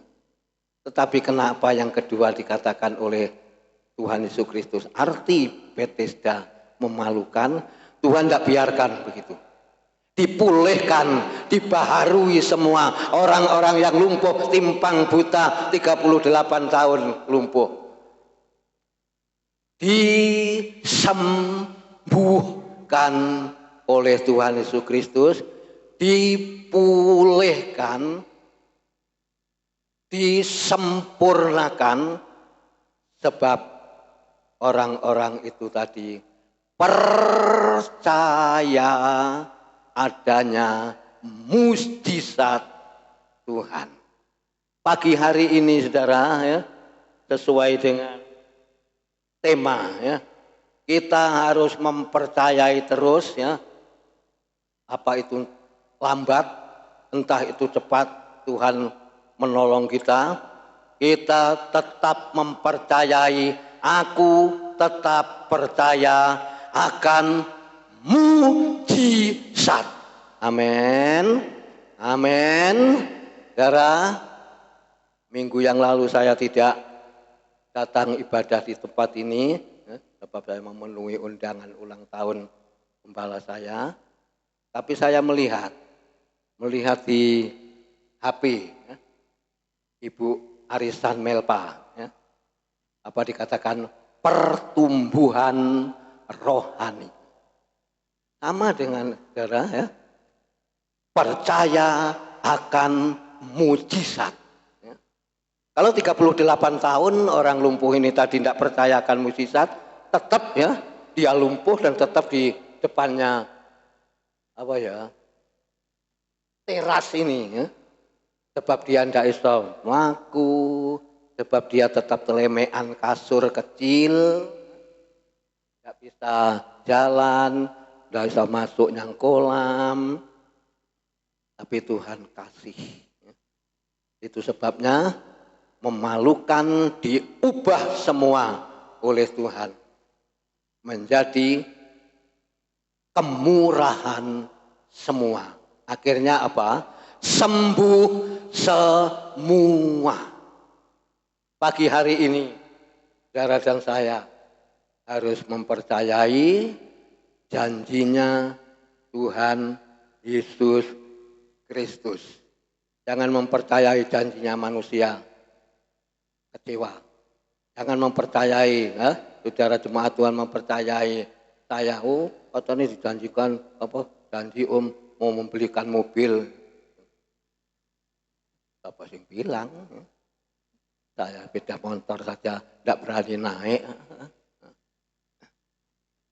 Tetapi kenapa yang kedua dikatakan oleh Tuhan Yesus Kristus? Arti Bethesda memalukan, Tuhan tidak biarkan begitu. Dipulihkan, dibaharui semua orang-orang yang lumpuh, timpang, buta, 38 tahun lumpuh. Disembuhkan oleh Tuhan Yesus Kristus, dipulihkan, disempurnakan, sebab orang-orang itu tadi percaya adanya mujizat Tuhan. Pagi hari ini, saudara, ya, sesuai dengan tema, ya, kita harus mempercayai terus, ya, apa itu lambat, entah itu cepat, Tuhan menolong kita. Kita tetap mempercayai, aku tetap percaya akan mujizat. Amin. Amin. Saudara, minggu yang lalu saya tidak datang ibadah di tempat ini, sebab saya memenuhi undangan ulang tahun gembala saya. Tapi saya melihat di HP, ya, Ibu Arisan Melpa, ya, apa dikatakan pertumbuhan rohani. Sama dengan saudara, ya, percaya akan mujizat. Ya. Kalau 38 tahun orang lumpuh ini tadi tidak percaya akan mujizat, tetap, ya, dia lumpuh dan tetap di depannya apa, ya, teras ini, ya. Sebab dia tidak bisa melaku, sebab dia tetap telemean kasur kecil, tidak bisa jalan, tidak bisa masuk yang kolam. Tapi Tuhan kasih. Itu sebabnya memalukan diubah semua oleh Tuhan menjadi kemurahan semua. Akhirnya apa? Sembuh semua. Pagi hari ini, saudara dan saya harus mempercayai janjinya Tuhan Yesus Kristus. Jangan mempercayai janjinya manusia, kecewa. Jangan mempercayai, saudara jemaat Tuhan mempercayai saya, katanya dijanjikan apa? Janji mau membelikan mobil. Apa sih bilang? Saya beda motor saja tidak berani naik.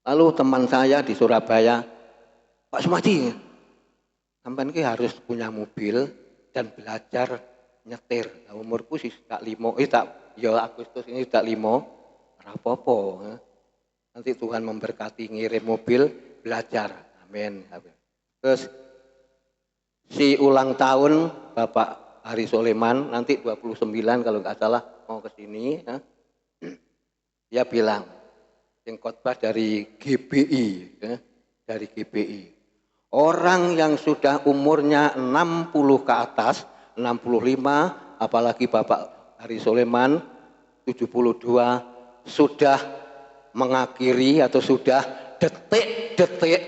Lalu teman saya di Surabaya, Pak Sumadi, sampai ini harus punya mobil dan belajar nyetir. Nah, umurku sih tak limo, Agustus ini tak limo, rapopo. Nanti Tuhan memberkati ngirim mobil belajar, amin. Terus si ulang tahun Bapak Hari Soleman nanti 29 kalau nggak salah mau ke sini ya. Dia bilang yang khotbah dari GBI ya, dari GBI. Orang yang sudah umurnya 60 ke atas, 65 apalagi Bapak Hari Soleman 72 sudah mengakhiri atau sudah detik-detik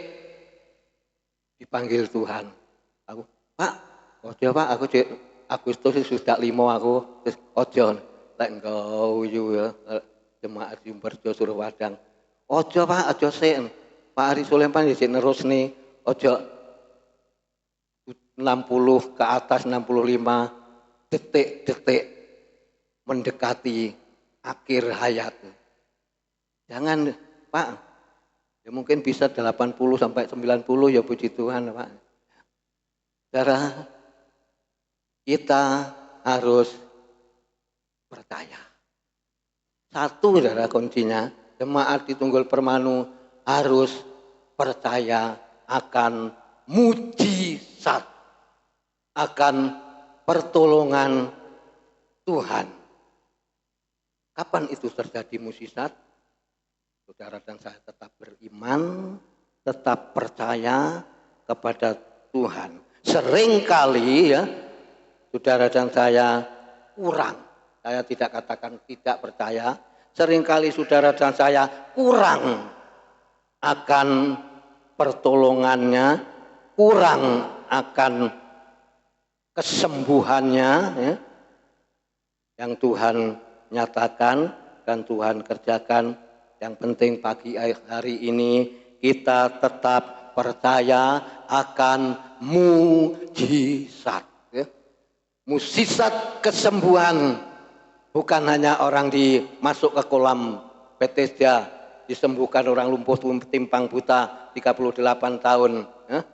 dipanggil Tuhan. Aku, Pak, ojo Pak, aku cek Agustus sudah 5 aku, terus ojo, lek engkau ya jemaat Jumberjo Surwadang. Ojo Pak, ojo sik. Pak Ari Sulaiman ya nerus nih, ojo 60 ke atas 65 detik-detik mendekati akhir hayat. Jangan Pak, ya mungkin bisa 80 sampai 90 ya puji Tuhan Pak. Saudara, kita harus percaya. Satu saudara kuncinya, jemaat di Tunggul Permanu harus percaya akan mujizat, akan pertolongan Tuhan. Kapan itu terjadi mujizat? Saudara dan saya tetap beriman, tetap percaya kepada Tuhan. Seringkali ya, saudara dan saya kurang. Saya tidak katakan tidak percaya. Seringkali saudara dan saya kurang akan pertolongannya, kurang akan kesembuhannya ya, yang Tuhan nyatakan dan Tuhan kerjakan. Yang penting pagi hari ini kita tetap percaya akan mujizat. Ya. Mujizat kesembuhan. Bukan hanya orang masuk ke kolam Bethesda disembuhkan orang lumpuh timpang buta 38 tahun. Ya.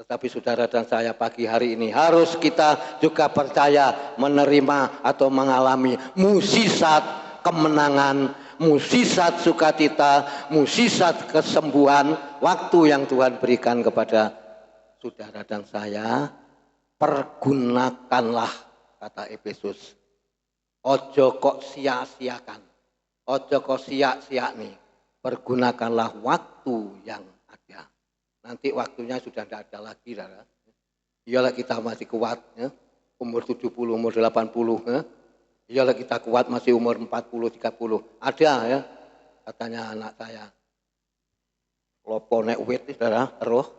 Tetapi saudara dan saya pagi hari ini harus kita juga percaya menerima atau mengalami mujizat kemenangan, mujizat sukacita, mujizat kesembuhan, waktu yang Tuhan berikan kepada saudara dan saya. Pergunakanlah, kata Efesus. Ojo kok sia-siakan, ojo kok sia-sia nih. Pergunakanlah waktu yang ada. Nanti waktunya sudah tidak ada lagi, saudara. Iyalah kita masih kuat, ya. Umur 70, umur 80, ya. Iyalah kita kuat masih umur 40, 30. Ada ya, katanya anak saya. Lopo nek wit saudara, roh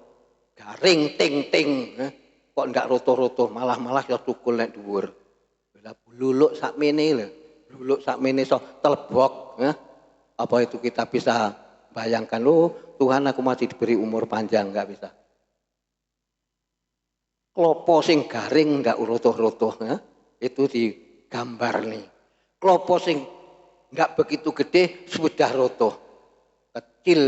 garing ting-ting. Kok ndak roto-roto, malah ya tukul nek dhuwur. Lah bluluk sakmene lho. Bluluk sakmene so telbok ya. Apa itu kita bisa bayangkan, Tuhan aku masih diberi umur panjang, enggak bisa. Klopo sing garing ndak roto-roto ya. Itu di gambar nih. Klopo sing enggak begitu gede sudah roto. Kecil,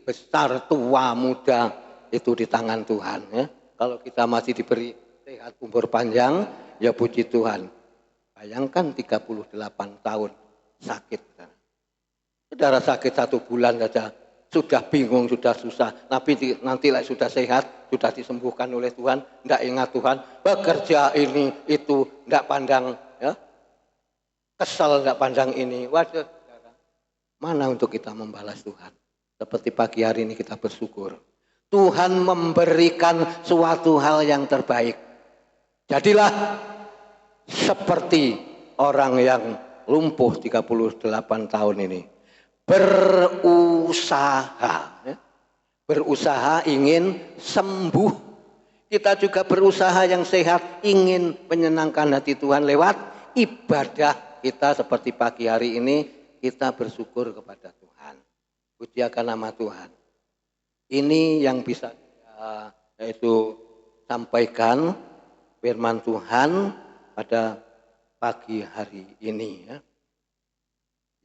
besar, tua, muda itu di tangan Tuhan ya. Kalau kita masih diberi sehat umur panjang, ya puji Tuhan. Bayangkan 38 tahun sakit. Saudara sakit 1 bulan saja sudah bingung, sudah susah. Tapi nanti sudah sehat, sudah disembuhkan oleh Tuhan, enggak ingat Tuhan, bekerja ini itu enggak pandang ya. Kesal enggak pandang ini. Waduh, mana untuk kita membalas Tuhan? Seperti pagi hari ini kita bersyukur. Tuhan memberikan suatu hal yang terbaik. Jadilah seperti orang yang lumpuh 38 tahun ini. Berusaha. Ya. Berusaha ingin sembuh. Kita juga berusaha yang sehat, ingin menyenangkan hati Tuhan lewat ibadah kita seperti pagi hari ini. Kita bersyukur kepada Tuhan. Pujiakan nama Tuhan. Ini yang bisa yaitu sampaikan firman Tuhan pada pagi hari ini. Ya.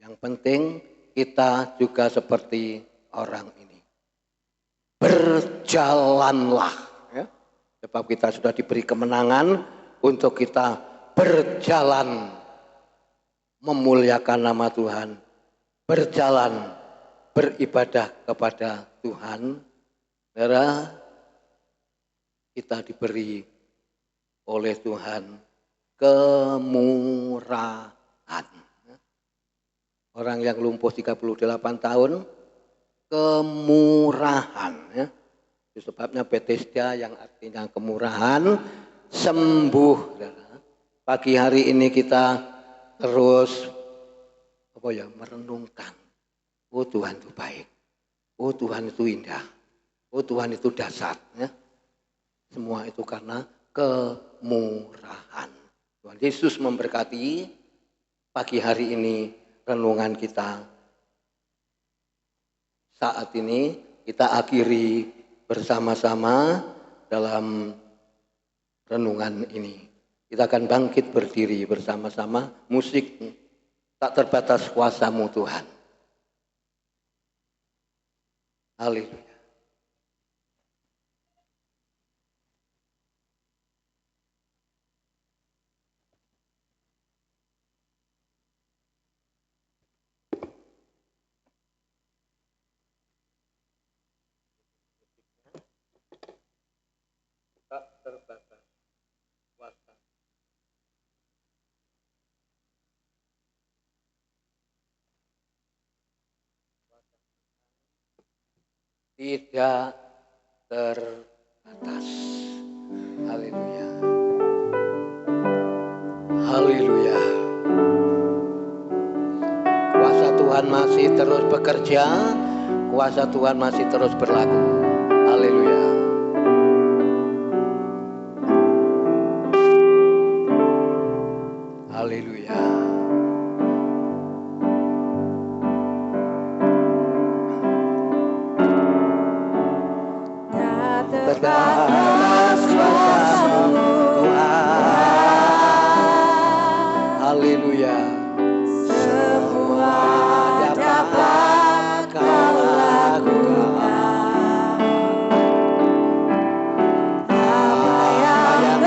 Yang penting kita juga seperti orang ini. Berjalanlah. Ya. Sebab kita sudah diberi kemenangan untuk kita berjalan memuliakan nama Tuhan. Berjalan beribadah kepada Tuhan. Saudara, kita diberi oleh Tuhan kemurahan. Orang yang lumpuh 38 tahun, kemurahan. Ya. Itu sebabnya Bethesda yang artinya kemurahan, sembuh. Pagi hari ini kita terus merenungkan. Oh Tuhan itu baik. Oh Tuhan itu indah. Oh Tuhan itu dahsyat. Ya. Semua itu karena kemurahan. Tuhan Yesus memberkati pagi hari ini renungan kita. Saat ini kita akhiri bersama-sama dalam renungan ini. Kita akan bangkit berdiri bersama-sama, musik tak terbatas kuasa-Mu Tuhan. Haleluya. Tak terbatas kuasa. Tidak terbatas. Haleluya. Haleluya. Kuasa Tuhan masih terus bekerja, kuasa Tuhan masih terus berlaku. Haleluya. Haleluya. Terbatas kuasa-Mu Tuhan. Haleluya. Semua dapat Kau lakukan. Apa yang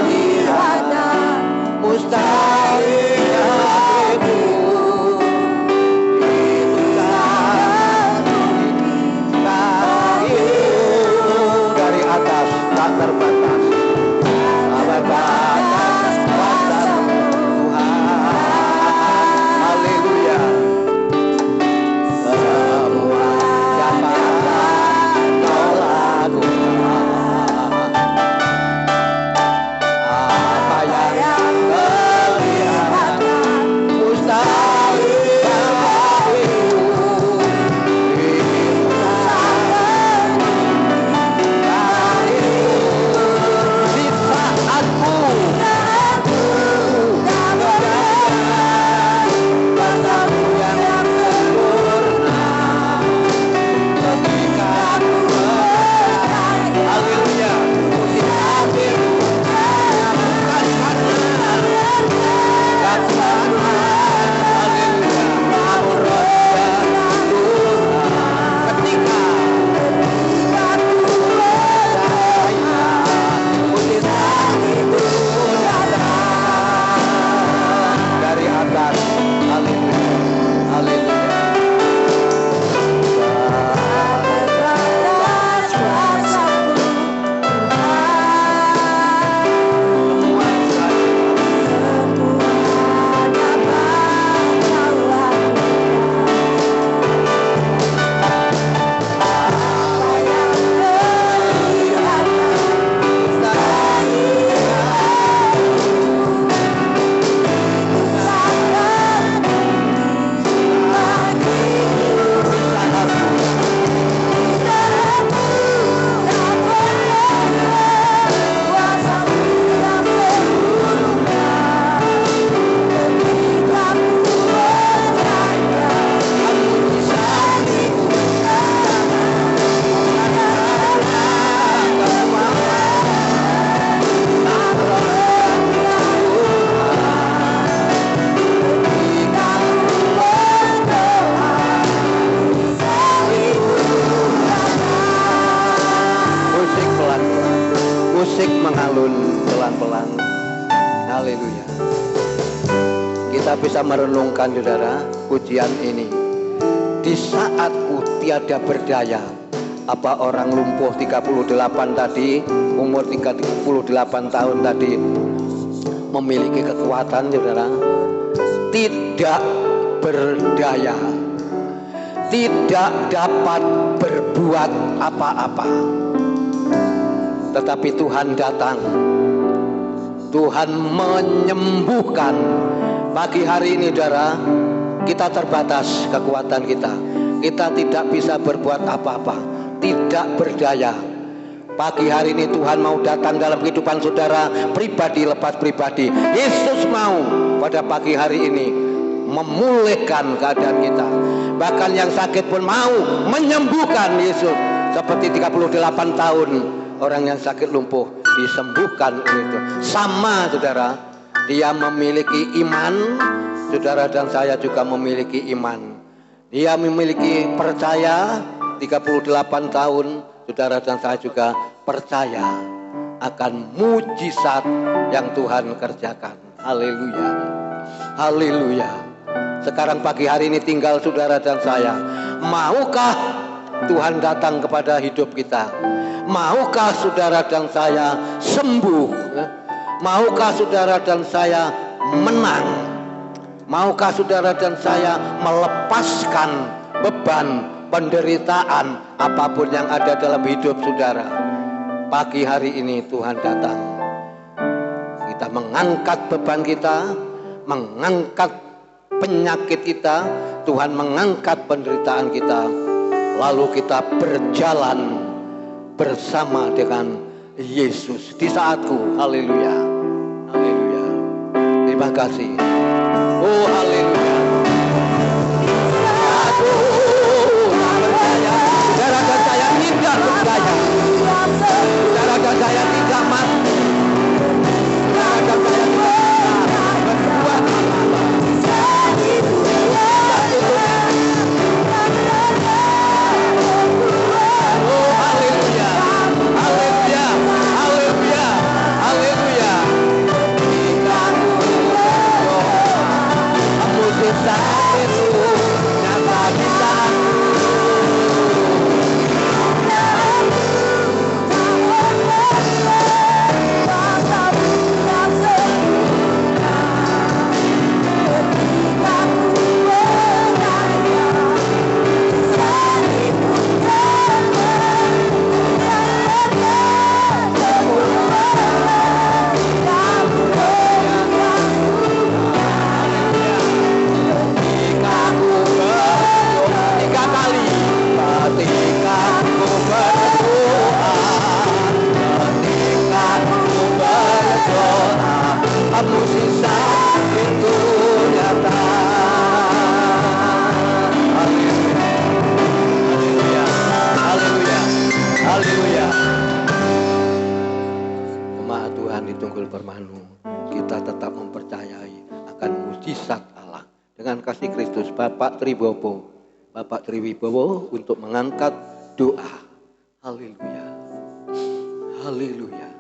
kelihatan Mustahil bagimu, itu tak dari atas tak terbatas. Terbatas kuasa-Mu Tuhan. Haleluya. Semua dapat Kau lakukan. Apa yang kelihatan mustahil bagimu, itu di saatku kuasa-Mu yang sempurna, ketika aku berkata, haleluya, musik hadirmu bukan karena haleluya, namun roh dan Tuhan. Ketika musik itu datang dari atas, haleluya, haleluya. terbatas kuasa-Mu Semua saja Semua dapat Kau lakukan. Apa yang kelihatan mustahil itu sangat musik pelan-pelan, musik mengalun pelan-pelan. Haleluya. Kita bisa merenungkan saudara pujian ini. Di saatku tiada berdaya, Apa orang lumpuh 38 tadi, umur 38 tahun tadi memiliki kekuatan, saudara, tidak berdaya, tidak dapat berbuat apa-apa. Tetapi Tuhan datang, Tuhan menyembuhkan. Pagi hari ini, saudara, kita terbatas kekuatan kita. Kita tidak bisa berbuat apa-apa, tidak berdaya. Pagi hari ini Tuhan mau datang dalam kehidupan saudara pribadi lepas pribadi. Yesus mau pada pagi hari ini memulihkan keadaan kita. Bahkan yang sakit pun mau menyembuhkan Yesus. Seperti 38 tahun orang yang sakit lumpuh disembuhkan oleh itu. Sama saudara, dia memiliki iman. Saudara dan saya juga memiliki iman. Dia memiliki percaya 38 tahun, saudara dan saya juga percaya akan mujizat yang Tuhan kerjakan. Haleluya. Haleluya. Sekarang pagi hari ini tinggal saudara dan saya. Maukah Tuhan datang kepada hidup kita? Maukah saudara dan saya sembuh? Maukah saudara dan saya menang? Maukah saudara dan saya melepaskan beban penderitaan apapun yang ada dalam hidup saudara? Pagi hari ini Tuhan datang. Kita mengangkat beban kita, mengangkat penyakit kita, Tuhan mengangkat penderitaan kita. Lalu kita berjalan bersama dengan Yesus di saatku. Haleluya. Haleluya. Terima kasih. Oh haleluya. Aduh, percaya. Saudara dan saya tidak percaya. Saudara dan saya tidak mati. Saudara dan saya tidak berbuat apa-apa. Oh haleluya. Haleluya. Haleluya. Haleluya. Saat itu nyata di saatku. Mujizat itu nyata. Haleluya. Haleluya. Haleluya. Jemaat Tuhan di Tunggul Permanu, kita tetap mempercayai akan mujizat Allah dengan kasih Kristus. Bapak Tribowo, Bapak Triwibowo untuk mengangkat doa. Haleluya. Haleluya.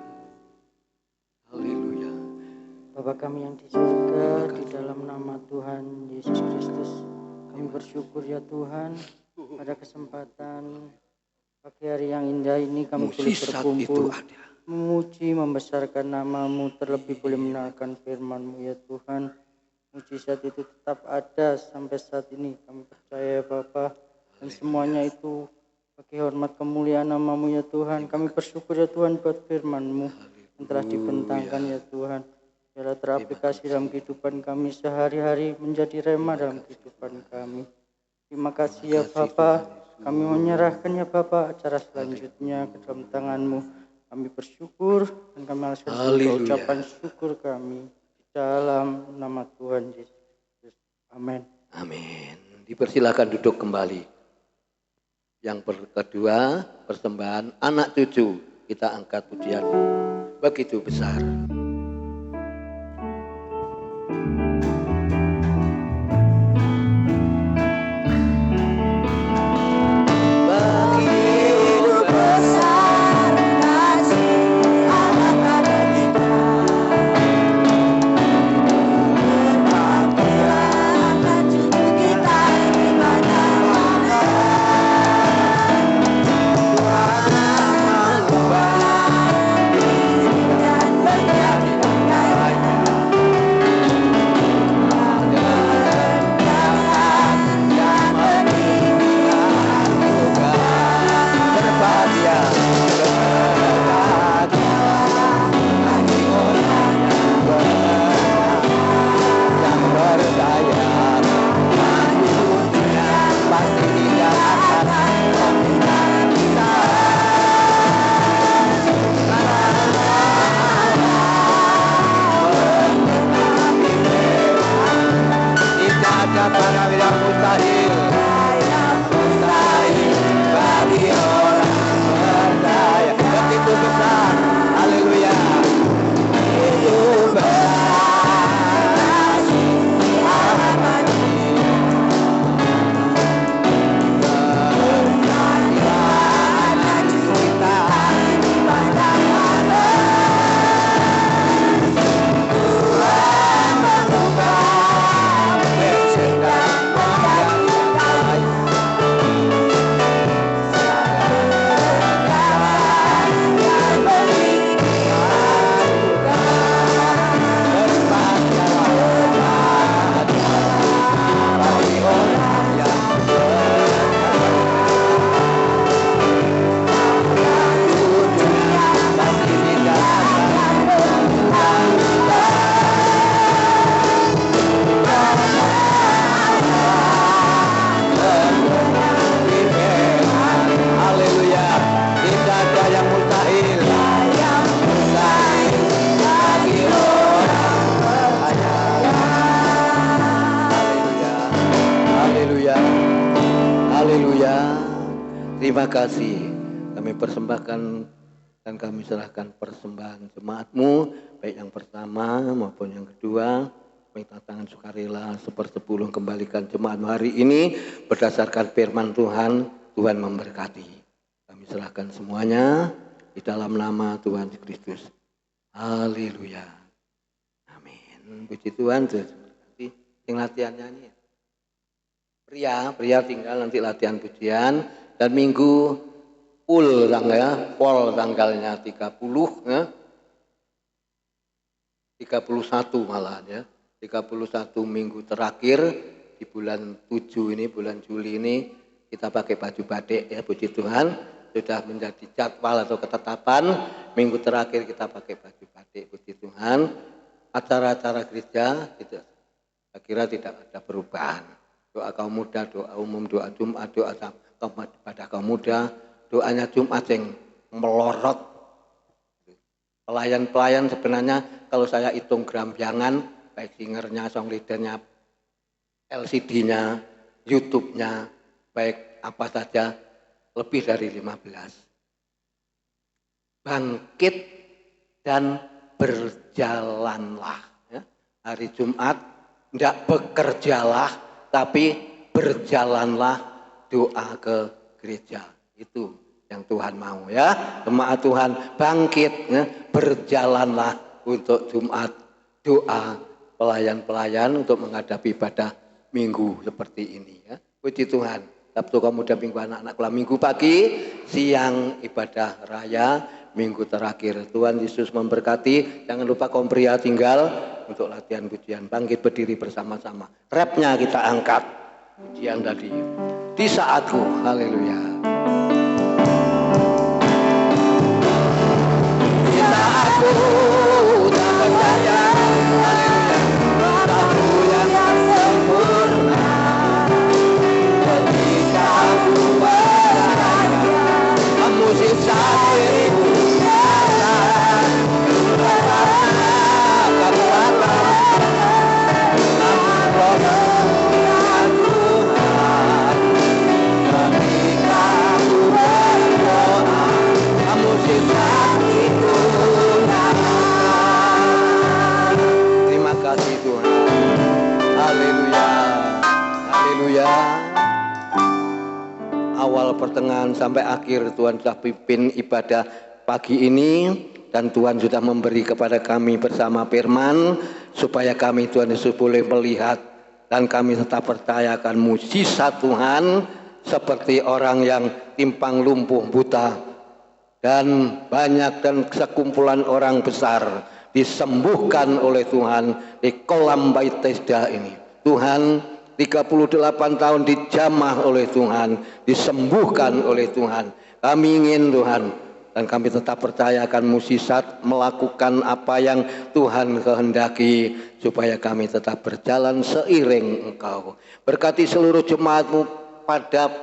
Bapa kami yang di surga, di dalam nama Tuhan Yesus Kristus, kami bersyukur ya Tuhan pada kesempatan pagi hari yang indah ini kami boleh berkumpul memuji, membesarkan nama-Mu, terlebih boleh mendengarkan firman-Mu ya Tuhan. Mujizat itu tetap ada sampai saat ini, kami percaya ya Bapa, dan semuanya itu bagi hormat kemuliaan nama-Mu ya Tuhan. Kami bersyukur ya Tuhan buat firman-Mu yang telah dibentangkan ya Tuhan. Biarlah teraplikasi dalam kehidupan kami sehari-hari, menjadi rema dalam kehidupan kami. Terima kasih ya Bapa, kami menyerahkan ya Bapa acara selanjutnya ke dalam tangan-Mu. Kami bersyukur dan kami langsung ucapan syukur kami di dalam nama Tuhan Yesus. Amin. Amin. Dipersilakan duduk kembali. Yang kedua, persembahan anak cucu. Kita angkat pujian begitu besar. percaya dunia pasti tidak akan bisa. Tidak ada barang yang mustahil. Mustahil bagi orang percaya. Begitu besar. Haleluya. Itu besar. Haleluya. Tidak ada yang mustahil. Mustahil bagi orang percaya. Haleluya. Haleluya. Haleluya. Terima kasih. Kami persembahkan dan kami serahkan persembahan jemaatmu, baik yang pertama maupun yang kedua. Minta tangan sukarela 1/10 kembalikan jemaat hari ini berdasarkan firman Tuhan. Tuhan memberkati. Kami serahkan semuanya di dalam nama Tuhan Yesus Kristus. Haleluya. Amin. Puji Tuhan. Yang latihan nyanyi. Pria tinggal nanti latihan pujian dan minggu full tanggalnya 30 ya. 31 malah ya. 31 minggu terakhir di bulan 7 ini, bulan Juli ini kita pakai baju batik ya, puji Tuhan. Sudah menjadi jadwal atau ketetapan, minggu terakhir kita pakai baju batik, puji Tuhan. Acara-acara gereja gitu, saya kira tidak ada perubahan. Doa kaum muda, doa umum, doa Jumat, doa pada kaum muda, doanya Jumat yang melorot. Pelayan-pelayan sebenarnya kalau saya hitung grambiangan, baik singernya, song leadernya, LCD-nya, YouTube-nya, baik apa saja, lebih dari 15. Bangkit dan berjalanlah. Ya. Hari Jumat, tidak bekerjalah, tapi berjalanlah doa ke gereja. Itu yang Tuhan mau ya. Jemaat Tuhan bangkit, ya. Berjalanlah untuk Jumat, doa pelayan-pelayan untuk menghadapi ibadah minggu seperti ini ya. Puji Tuhan. Sabtu Pemuda, minggu anak-anak kelas minggu pagi, siang ibadah raya, minggu terakhir. Tuhan Yesus memberkati. Jangan lupa kaum pria tinggal untuk latihan pujian. Bangkit berdiri bersama-sama. Rapnya kita angkat. Pujian tadi. Di saatku. Haleluya. Di saatku tak percaya. Haleluya. Satu yang sempurna. Ketika aku berada, musik sakitku datang. Terima kasih Tuhan. Haleluya. Haleluya. Awal pertengahan sampai akhir Tuhan sudah pimpin ibadah pagi ini. Dan Tuhan sudah memberi kepada kami bersama firman supaya kami Tuhan Yesus boleh melihat dan kami tetap percayakan mujizat Tuhan seperti orang yang timpang lumpuh buta dan banyak dan sekumpulan orang besar disembuhkan oleh Tuhan di kolam Bethesda ini. Tuhan 38 tahun dijamah oleh Tuhan, disembuhkan oleh Tuhan. Kami ingin Tuhan Dan kami tetap percaya akan mukjizat melakukan apa yang Tuhan kehendaki, supaya kami tetap berjalan seiring Engkau. Berkati seluruh jemaat-Mu pada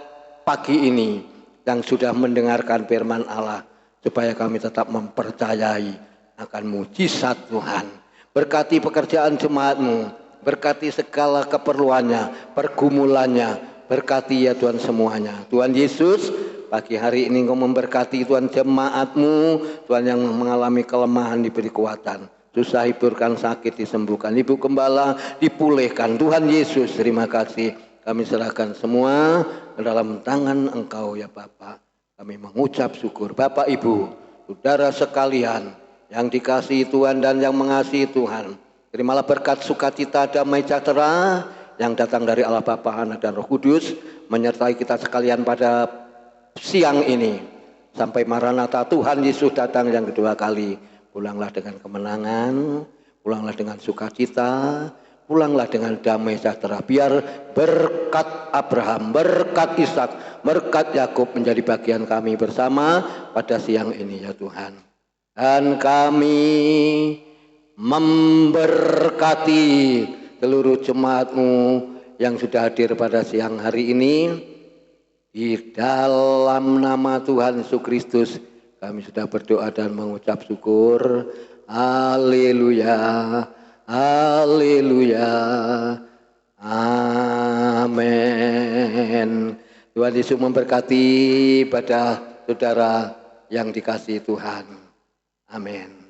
pagi ini yang sudah mendengarkan firman Allah, supaya kami tetap mempercayai akan mukjizat Tuhan. Berkati pekerjaan jemaat-Mu, berkati segala keperluannya, pergumulannya, berkati ya Tuhan semuanya. Tuhan Yesus, pagi hari ini Engkau memberkati Tuhan jemaat-Mu, Tuhan yang mengalami kelemahan diberi kekuatan, susah hiburkan, sakit disembuhkan, Ibu Gembala dipulihkan. Tuhan Yesus, terima kasih. Kami serahkan semua ke dalam tangan Engkau ya Bapa. Kami mengucap syukur. Bapak Ibu, saudara sekalian yang dikasihi Tuhan dan yang mengasihi Tuhan, terimalah berkat sukacita, damai sejahtera yang datang dari Allah Bapa, Anak dan Roh Kudus menyertai kita sekalian pada siang ini sampai Maranatha Tuhan Yesus datang yang kedua kali. Pulanglah dengan kemenangan, pulanglah dengan sukacita, pulanglah dengan damai sejahtera. Biar berkat Abraham, berkat Ishak, berkat Yakub menjadi bagian kami bersama pada siang ini ya Tuhan. Dan kami memberkati seluruh jemaat-Mu yang sudah hadir pada siang hari ini. Di dalam nama Tuhan Yesus Kristus kami sudah berdoa dan mengucap syukur. Haleluya, haleluya, amin. Tuhan Yesus memberkati pada saudara yang dikasihi Tuhan. Amin.